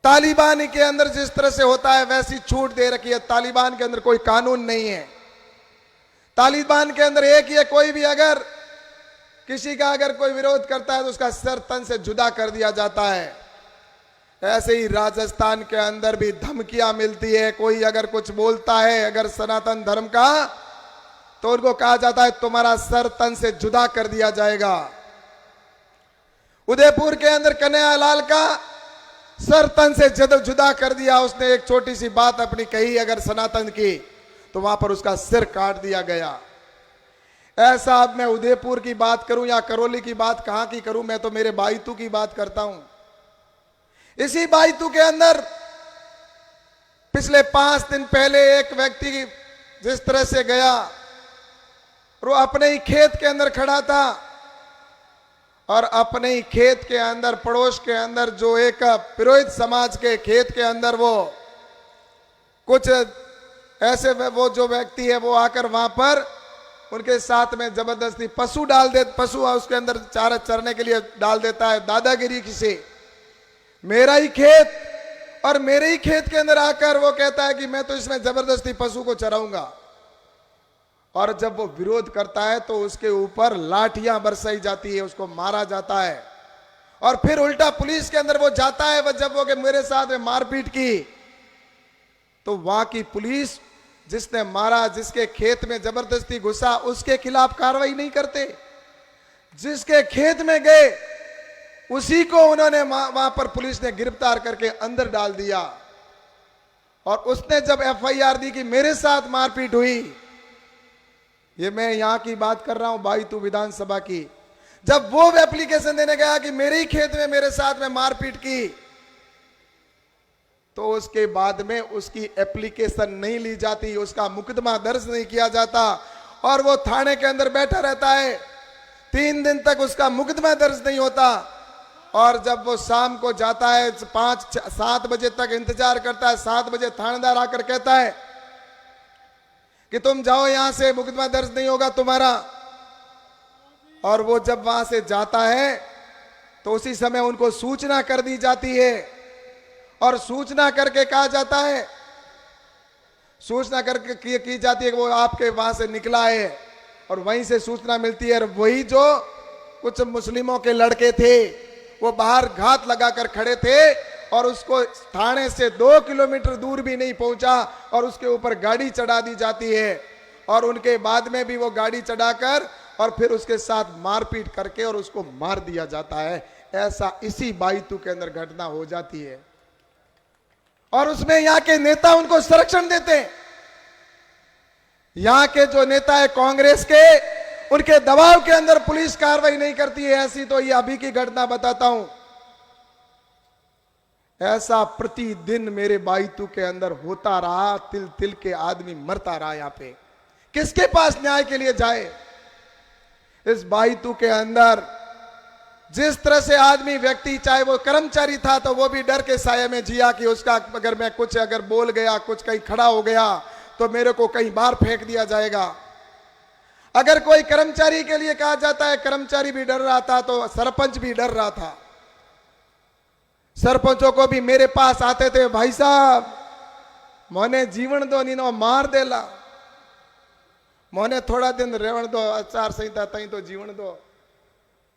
तालिबान के अंदर जिस तरह से होता है वैसी छूट दे रखी है। तालिबान के अंदर कोई कानून नहीं है। तालिबान के अंदर एक ही है, कोई भी अगर किसी का अगर कोई विरोध करता है तो उसका सर तन से जुदा कर दिया जाता है। ऐसे ही राजस्थान के अंदर भी धमकियां मिलती है। कोई अगर कुछ बोलता है अगर सनातन धर्म का, तो उनको कहा जाता है तुम्हारा सर तन से जुदा कर दिया जाएगा। उदयपुर के अंदर कन्हैयालाल का सर तन से जुदा कर दिया। उसने एक छोटी सी बात अपनी कही अगर सनातन की, तो वहां पर उसका सिर काट दिया गया। ऐसा अब मैं उदयपुर की बात करूं या करौली की बात कहां की करूं, मैं तो मेरे बाईतू की बात करता हूं। इसी बाईतू के अंदर पिछले 5 दिन पहले एक व्यक्ति जिस तरह से गया, वो अपने ही खेत के अंदर खड़ा था और अपने ही खेत के अंदर, पड़ोस के अंदर जो एक पुरोहित समाज के खेत के अंदर वो कुछ ऐसे वो जो व्यक्ति है वो आकर वहां पर उनके साथ में जबरदस्ती पशु उसके अंदर चारा चरने के लिए डाल देता है दादागिरी से। मेरा ही खेत और मेरे ही खेत के अंदर आकर वो कहता है कि मैं तो इसमें जबरदस्ती पशु को चराऊंगा। और जब वो विरोध करता है तो उसके ऊपर लाठियां बरसाई जाती है, उसको मारा जाता है। और फिर उल्टा पुलिस के अंदर वो जाता है, वो जब वो के मेरे साथ में मारपीट की, तो वहां की पुलिस जिसने मारा, जिसके खेत में जबरदस्ती घुसा, उसके खिलाफ कार्रवाई नहीं करते। जिसके खेत में गए उसी को उन्होंने वहां पर पुलिस ने गिरफ्तार करके अंदर डाल दिया। और उसने जब एफआईआर दी कि मेरे साथ मारपीट हुई, ये मैं यहां की बात कर रहा हूं बाईतू विधानसभा की, जब वो एप्लीकेशन देने गया कि मेरे ही खेत में मेरे साथ में मारपीट की, तो उसके बाद में उसकी एप्लीकेशन नहीं ली जाती, उसका मुकदमा दर्ज नहीं किया जाता और वो थाने के अंदर बैठा रहता है। 3 दिन तक उसका मुकदमा दर्ज नहीं होता। और जब वो शाम को जाता है 5-7 बजे तक इंतजार करता है, 7 बजे थानेदार आकर कहता है कि तुम जाओ यहां से, मुकदमा दर्ज नहीं होगा तुम्हारा। और वो जब वहां से जाता है तो उसी समय उनको सूचना कर दी जाती है और सूचना करके कहा जाता है, सूचना करके की जाती है कि वो आपके वहां से निकला है। और वहीं से सूचना मिलती है। वही जो कुछ मुस्लिमों के लड़के थे वो बाहर घात लगाकर खड़े थे और उसको थाने से 2 किलोमीटर दूर भी नहीं पहुंचा और उसके ऊपर गाड़ी चढ़ा दी जाती है। और उनके बाद में भी वो गाड़ी चढ़ाकर और फिर उसके साथ मारपीट करके और उसको मार दिया जाता है। ऐसा इसी बाईतू के अंदर घटना हो जाती है और उसमें यहां के नेता उनको संरक्षण देते हैं। यहां के जो नेता है कांग्रेस के, उनके दबाव के अंदर पुलिस कार्रवाई नहीं करती है। ऐसी तो ये अभी की घटना बताता हूं। ऐसा प्रतिदिन मेरे बाईतू के अंदर होता रहा, तिल तिल के आदमी मरता रहा। यहां पे किसके पास न्याय के लिए जाए? इस बाईतू के अंदर जिस तरह से आदमी, व्यक्ति, चाहे वो कर्मचारी था तो वो भी डर के साये में जिया कि उसका अगर मैं कुछ अगर बोल गया, कुछ कहीं खड़ा हो गया तो मेरे को कहीं बाहर फेंक दिया जाएगा। अगर कोई कर्मचारी के लिए कहा जाता है, कर्मचारी भी डर रहा था, तो सरपंच भी डर रहा था। सरपंचों को भी मेरे पास आते थे, भाई साहब मोने जीवन दो, नीनो मार देला, मोने थोड़ा दिन रेवण दो, आचार संहिता तई तो जीवन दो।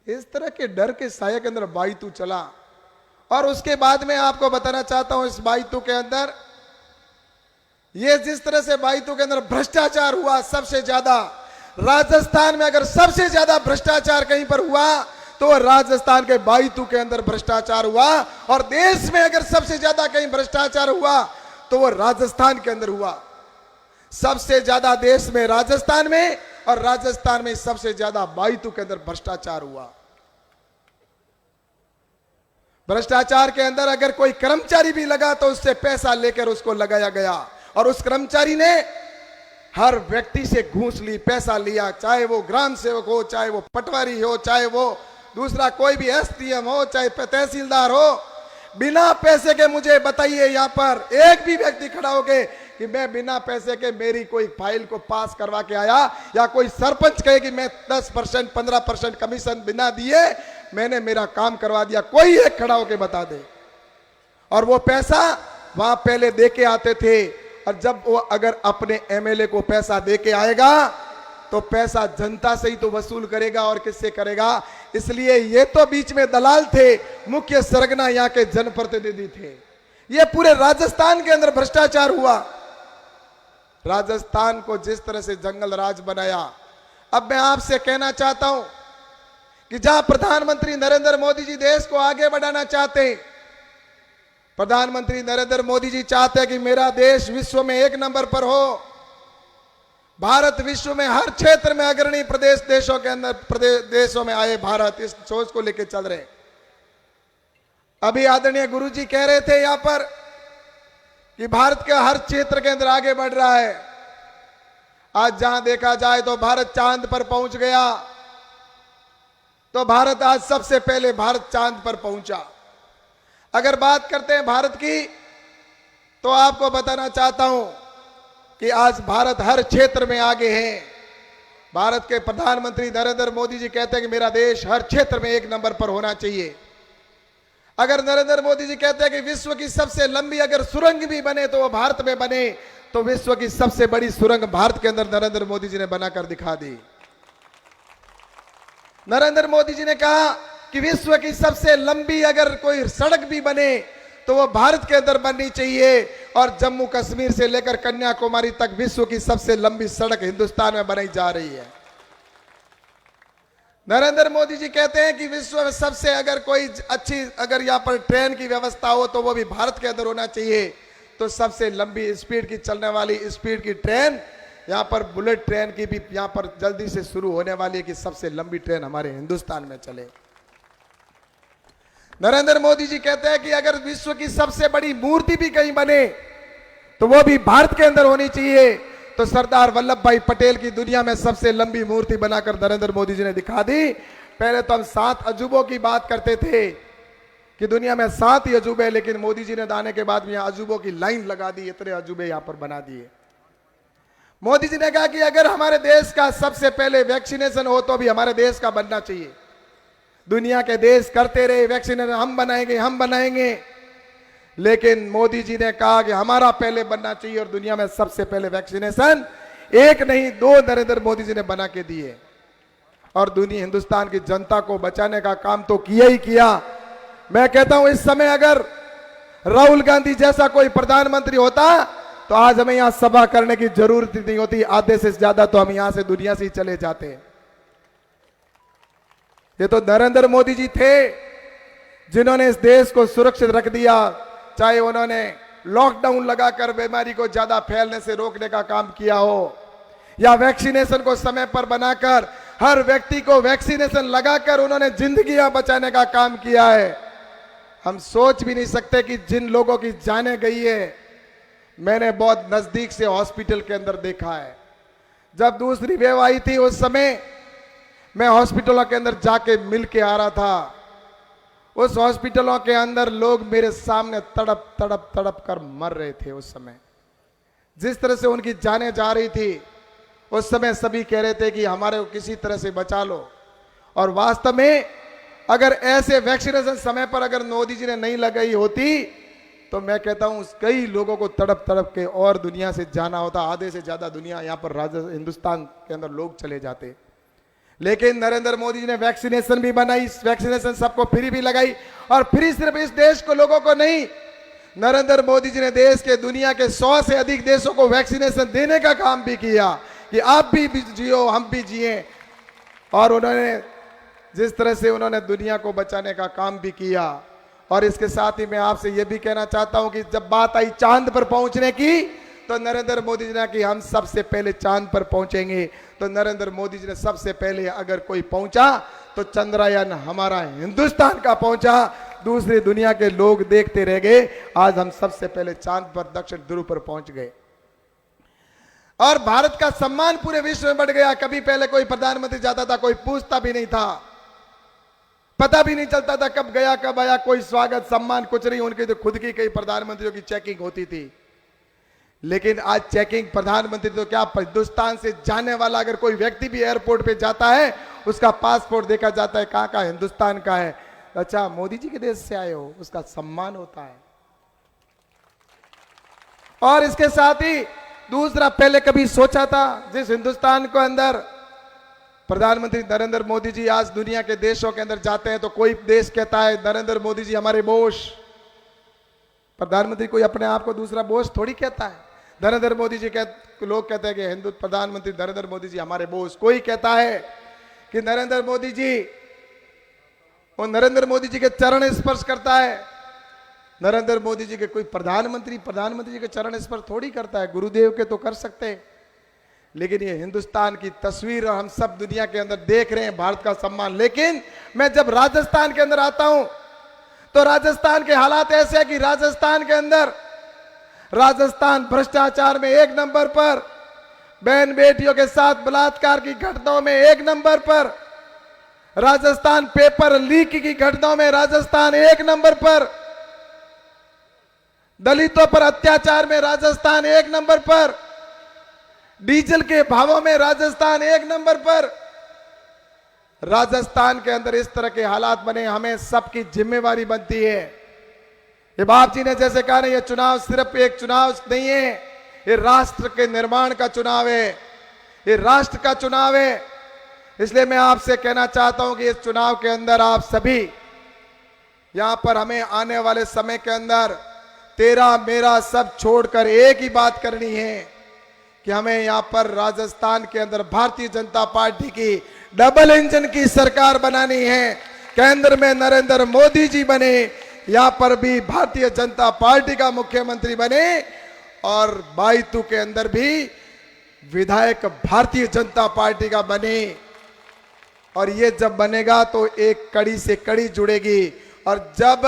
इस तरह के डर के साये के अंदर बाईतू चला। और उसके बाद में आपको बताना चाहता हूं, इस बाईतू के अंदर ये जिस तरह से बाईतू के अंदर भ्रष्टाचार हुआ, सबसे ज्यादा राजस्थान में अगर सबसे ज्यादा भ्रष्टाचार कहीं पर हुआ तो राजस्थान के बाईतू के अंदर भ्रष्टाचार हुआ। और देश में अगर सबसे ज्यादा कहीं भ्रष्टाचार हुआ तो वो राजस्थान के अंदर हुआ। सबसे ज्यादा देश में राजस्थान में, और राजस्थान में सबसे ज्यादा बाईतू के अंदर भ्रष्टाचार हुआ। भ्रष्टाचार के अंदर अगर कोई कर्मचारी भी लगा तो उससे पैसा लेकर उसको लगाया गया, और उस कर्मचारी ने हर व्यक्ति से घूस ली, पैसा लिया, चाहे वो ग्राम सेवक हो, चाहे वो पटवारी हो, चाहे वो दूसरा कोई भी एसडीएम हो, चाहे तहसीलदार हो। बिना पैसे के मुझे बताइए यहां पर एक भी व्यक्ति खड़ा होके कि मैं बिना पैसे के मेरी कोई फाइल को पास करवा के आया, या कोई सरपंच कहे कि मैं 10% 15% कमीशन बिना दिए मैंने मेरा काम करवा दिया। कोई एक खड़ा होके बता दे। और वो पैसा वहां पहले दे के आते थे, और जब वो अगर अपने एमएलए को पैसा दे के आएगा तो पैसा जनता से ही तो वसूल करेगा, और किससे करेगा? इसलिए ये तो बीच में दलाल थे, मुख्य सरगना यहाँ के जनप्रतिनिधि थे। ये पूरे राजस्थान के अंदर भ्रष्टाचार हुआ। राजस्थान को जिस तरह से जंगल राज बनाया। अब मैं आपसे कहना चाहता हूं कि जहां प्रधानमंत्री नरेंद्र मोदी जी देश को आगे बढ़ाना चाहते हैं, प्रधानमंत्री नरेंद्र मोदी जी चाहते हैं कि मेरा देश विश्व में 1 नंबर पर हो, भारत विश्व में हर क्षेत्र में अग्रणी प्रदेश देशों के अंदर देशों में आए भारत, इस सोच को लेकर चल रहे। अभी आदरणीय गुरुजी कह रहे थे यहां पर कि भारत के हर क्षेत्र के अंदर आगे बढ़ रहा है। आज जहां देखा जाए तो भारत चांद पर पहुंच गया, तो भारत आज सबसे पहले भारत चांद पर पहुंचा। अगर बात करते हैं भारत की, तो आपको बताना चाहता हूं कि आज भारत हर क्षेत्र में आगे है। भारत के प्रधानमंत्री नरेंद्र मोदी जी कहते हैं कि मेरा देश हर क्षेत्र में 1 नंबर पर होना चाहिए। अगर नरेंद्र मोदी जी कहते हैं कि विश्व की सबसे लंबी अगर सुरंग भी बने तो वो भारत में बने, तो विश्व की सबसे बड़ी सुरंग भारत के अंदर नरेंद्र मोदी जी ने बनाकर दिखा दी। नरेंद्र मोदी जी ने कहा कि विश्व की सबसे लंबी अगर कोई सड़क भी बने तो वो भारत के अंदर बननी चाहिए, और जम्मू कश्मीर से लेकर कन्याकुमारी तक विश्व की सबसे लंबी सड़क हिंदुस्तान में बनाई जा रही है। नरेंद्र मोदी जी कहते हैं कि विश्व में सबसे अगर कोई अच्छी अगर यहाँ पर ट्रेन की व्यवस्था हो तो वो भी भारत के अंदर होना चाहिए। तो सबसे लंबी स्पीड की चलने वाली स्पीड की ट्रेन यहाँ पर बुलेट ट्रेन की भी यहाँ पर जल्दी से शुरू होने वाली है कि सबसे लंबी ट्रेन हमारे हिंदुस्तान में चले। नरेंद्र मोदी जी कहते हैं कि अगर विश्व की सबसे बड़ी मूर्ति भी कहीं बने तो वो भी भारत के अंदर होनी चाहिए। तो सरदार वल्लभ भाई पटेल की दुनिया में सबसे लंबी मूर्ति बनाकर नरेंद्र मोदी जी ने दिखा दी। पहले तो हम 7 अजूबों की बात करते थे कि दुनिया में 7 ही अजूबे, लेकिन मोदी जी ने आने के बाद यहाँ अजूबों की लाइन लगा दी, इतने अजूबे यहाँ पर बना दिए। मोदी जी ने कहा कि अगर हमारे देश का सबसे पहले वैक्सीनेशन हो तो भी हमारे देश का बनना चाहिए। दुनिया के देश करते रहे वैक्सीनेशन, हम बनाएंगे, लेकिन मोदी जी ने कहा कि हमारा पहले बनना चाहिए, और दुनिया में सबसे पहले वैक्सीनेशन 1 नहीं 2 नरेंद्र मोदी जी ने बना के दिए, और दुनिया हिंदुस्तान की जनता को बचाने का काम तो किया ही किया। मैं कहता हूं इस समय अगर राहुल गांधी जैसा कोई प्रधानमंत्री होता तो आज हमें यहां सभा करने की जरूरत नहीं होती, आधे से ज्यादा तो हम यहां से दुनिया से ही चले जाते। ये तो नरेंद्र मोदी जी थे जिन्होंने इस देश को सुरक्षित रख दिया, चाहे उन्होंने लॉकडाउन लगाकर बीमारी को ज्यादा फैलने से रोकने का काम किया हो, या वैक्सीनेशन को समय पर बनाकर हर व्यक्ति को वैक्सीनेशन लगाकर उन्होंने जिंदगियां बचाने का काम किया है। हम सोच भी नहीं सकते कि जिन लोगों की जानें गई है, मैंने बहुत नजदीक से हॉस्पिटल के अंदर देखा है। जब दूसरी वेव आई थी उस समय मैं हॉस्पिटलों के अंदर जाके मिल के आ रहा था। उस हॉस्पिटलों के अंदर लोग मेरे सामने तड़प तड़प तड़प कर मर रहे थे। उस समय जिस तरह से उनकी जानें जा रही थी, उस समय सभी कह रहे थे कि हमारे को किसी तरह से बचा लो। और वास्तव में अगर ऐसे वैक्सीनेशन समय पर अगर मोदी जी ने नहीं लगाई होती तो मैं कहता हूं कई लोगों को तड़प तड़प के और दुनिया से जाना होता। आधे से ज्यादा दुनिया यहां पर हिंदुस्तान के अंदर लोग चले जाते। लेकिन नरेंद्र मोदी जी ने वैक्सीनेशन भी बनाई, वैक्सीनेशन सबको फ्री भी लगाई। और फ्री सिर्फ इस देश को लोगों को नहीं, नरेंद्र मोदी जी ने देश के दुनिया के 100 से अधिक देशों को वैक्सीनेशन देने का काम भी किया कि आप भी जियो हम भी जिए। और उन्होंने जिस तरह से उन्होंने दुनिया को बचाने का काम भी किया। और इसके साथ ही मैं आपसे यह भी कहना चाहता हूं कि जब बात आई चांद पर पहुंचने की तो नरेंद्र मोदी जी ने कि हम सबसे पहले चांद पर पहुंचेंगे। तो नरेंद्र मोदी जी ने सबसे पहले अगर कोई पहुंचा तो चंद्रयान हमारा हिंदुस्तान का पहुंचा। दूसरी दुनिया के लोग देखते रह गए। आज हम सबसे पहले चांद पर दक्षिण ध्रुव पर पहुंच गए और भारत का सम्मान पूरे विश्व में बढ़ गया। कभी पहले कोई प्रधानमंत्री जाता था, कोई पूछता भी नहीं था, पता भी नहीं चलता था कब गया कब आया, कोई स्वागत सम्मान कुछ नहीं। उनकी तो खुद की कई प्रधानमंत्रियों की चेकिंग होती थी। लेकिन आज चेकिंग प्रधानमंत्री तो क्या, हिंदुस्तान से जाने वाला अगर कोई व्यक्ति भी एयरपोर्ट पे जाता है उसका पासपोर्ट देखा जाता है, कहां का, हिंदुस्तान का है। अच्छा मोदी जी के देश से आए हो, उसका सम्मान होता है। और इसके साथ ही दूसरा, पहले कभी सोचा था जिस हिंदुस्तान को अंदर प्रधानमंत्री नरेंद्र मोदी जी आज दुनिया के देशों के अंदर जाते हैं तो कोई देश कहता है नरेंद्र मोदी जी हमारे बोस। प्रधानमंत्री कोई अपने आप को दूसरा बोस थोड़ी कहता है। नरेंद्र मोदी जी लोग कहते हैं कि हिंदू प्रधानमंत्री नरेंद्र मोदी जी हमारे बोस। कोई कहता है कि नरेंद्र मोदी जी, वो नरेंद्र मोदी जी के चरण स्पर्श करता है। नरेंद्र मोदी जी के कोई प्रधानमंत्री जी के चरण स्पर्श थोड़ी करता है। गुरुदेव के तो कर सकते हैं। लेकिन ये हिंदुस्तान की तस्वीर हम सब दुनिया के अंदर देख रहे हैं, भारत का सम्मान। लेकिन मैं जब राजस्थान के अंदर आता हूं तो राजस्थान के हालात ऐसे हैं कि राजस्थान के अंदर, राजस्थान भ्रष्टाचार में 1 नंबर पर, बहन बेटियों के साथ बलात्कार की घटनाओं में 1 नंबर पर, राजस्थान पेपर लीक की घटनाओं में राजस्थान 1 नंबर पर, दलितों पर अत्याचार में राजस्थान 1 नंबर पर, डीजल के भावों में राजस्थान 1 नंबर पर। राजस्थान के अंदर इस तरह के हालात बने, हमें सबकी जिम्मेवारी बनती है। ये बाप जी ने जैसे कहा ना, ये चुनाव सिर्फ एक चुनाव नहीं है, ये राष्ट्र के निर्माण का चुनाव है, ये राष्ट्र का चुनाव है। इसलिए मैं आपसे कहना चाहता हूं कि इस चुनाव के अंदर आप सभी यहां पर हमें आने वाले समय के अंदर तेरा मेरा सब छोड़कर एक ही बात करनी है कि हमें यहां पर राजस्थान के अंदर भारतीय जनता पार्टी की डबल इंजन की सरकार बनानी है। केंद्र में नरेंद्र मोदी जी बने, यहां पर भी भारतीय जनता पार्टी का मुख्यमंत्री बने और बाईतू के अंदर भी विधायक भारतीय जनता पार्टी का बने। और ये जब बनेगा तो एक कड़ी से कड़ी जुड़ेगी। और जब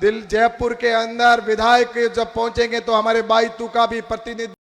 जयपुर के अंदर विधायक जब पहुंचेंगे तो हमारे बाईतू का भी प्रतिनिधि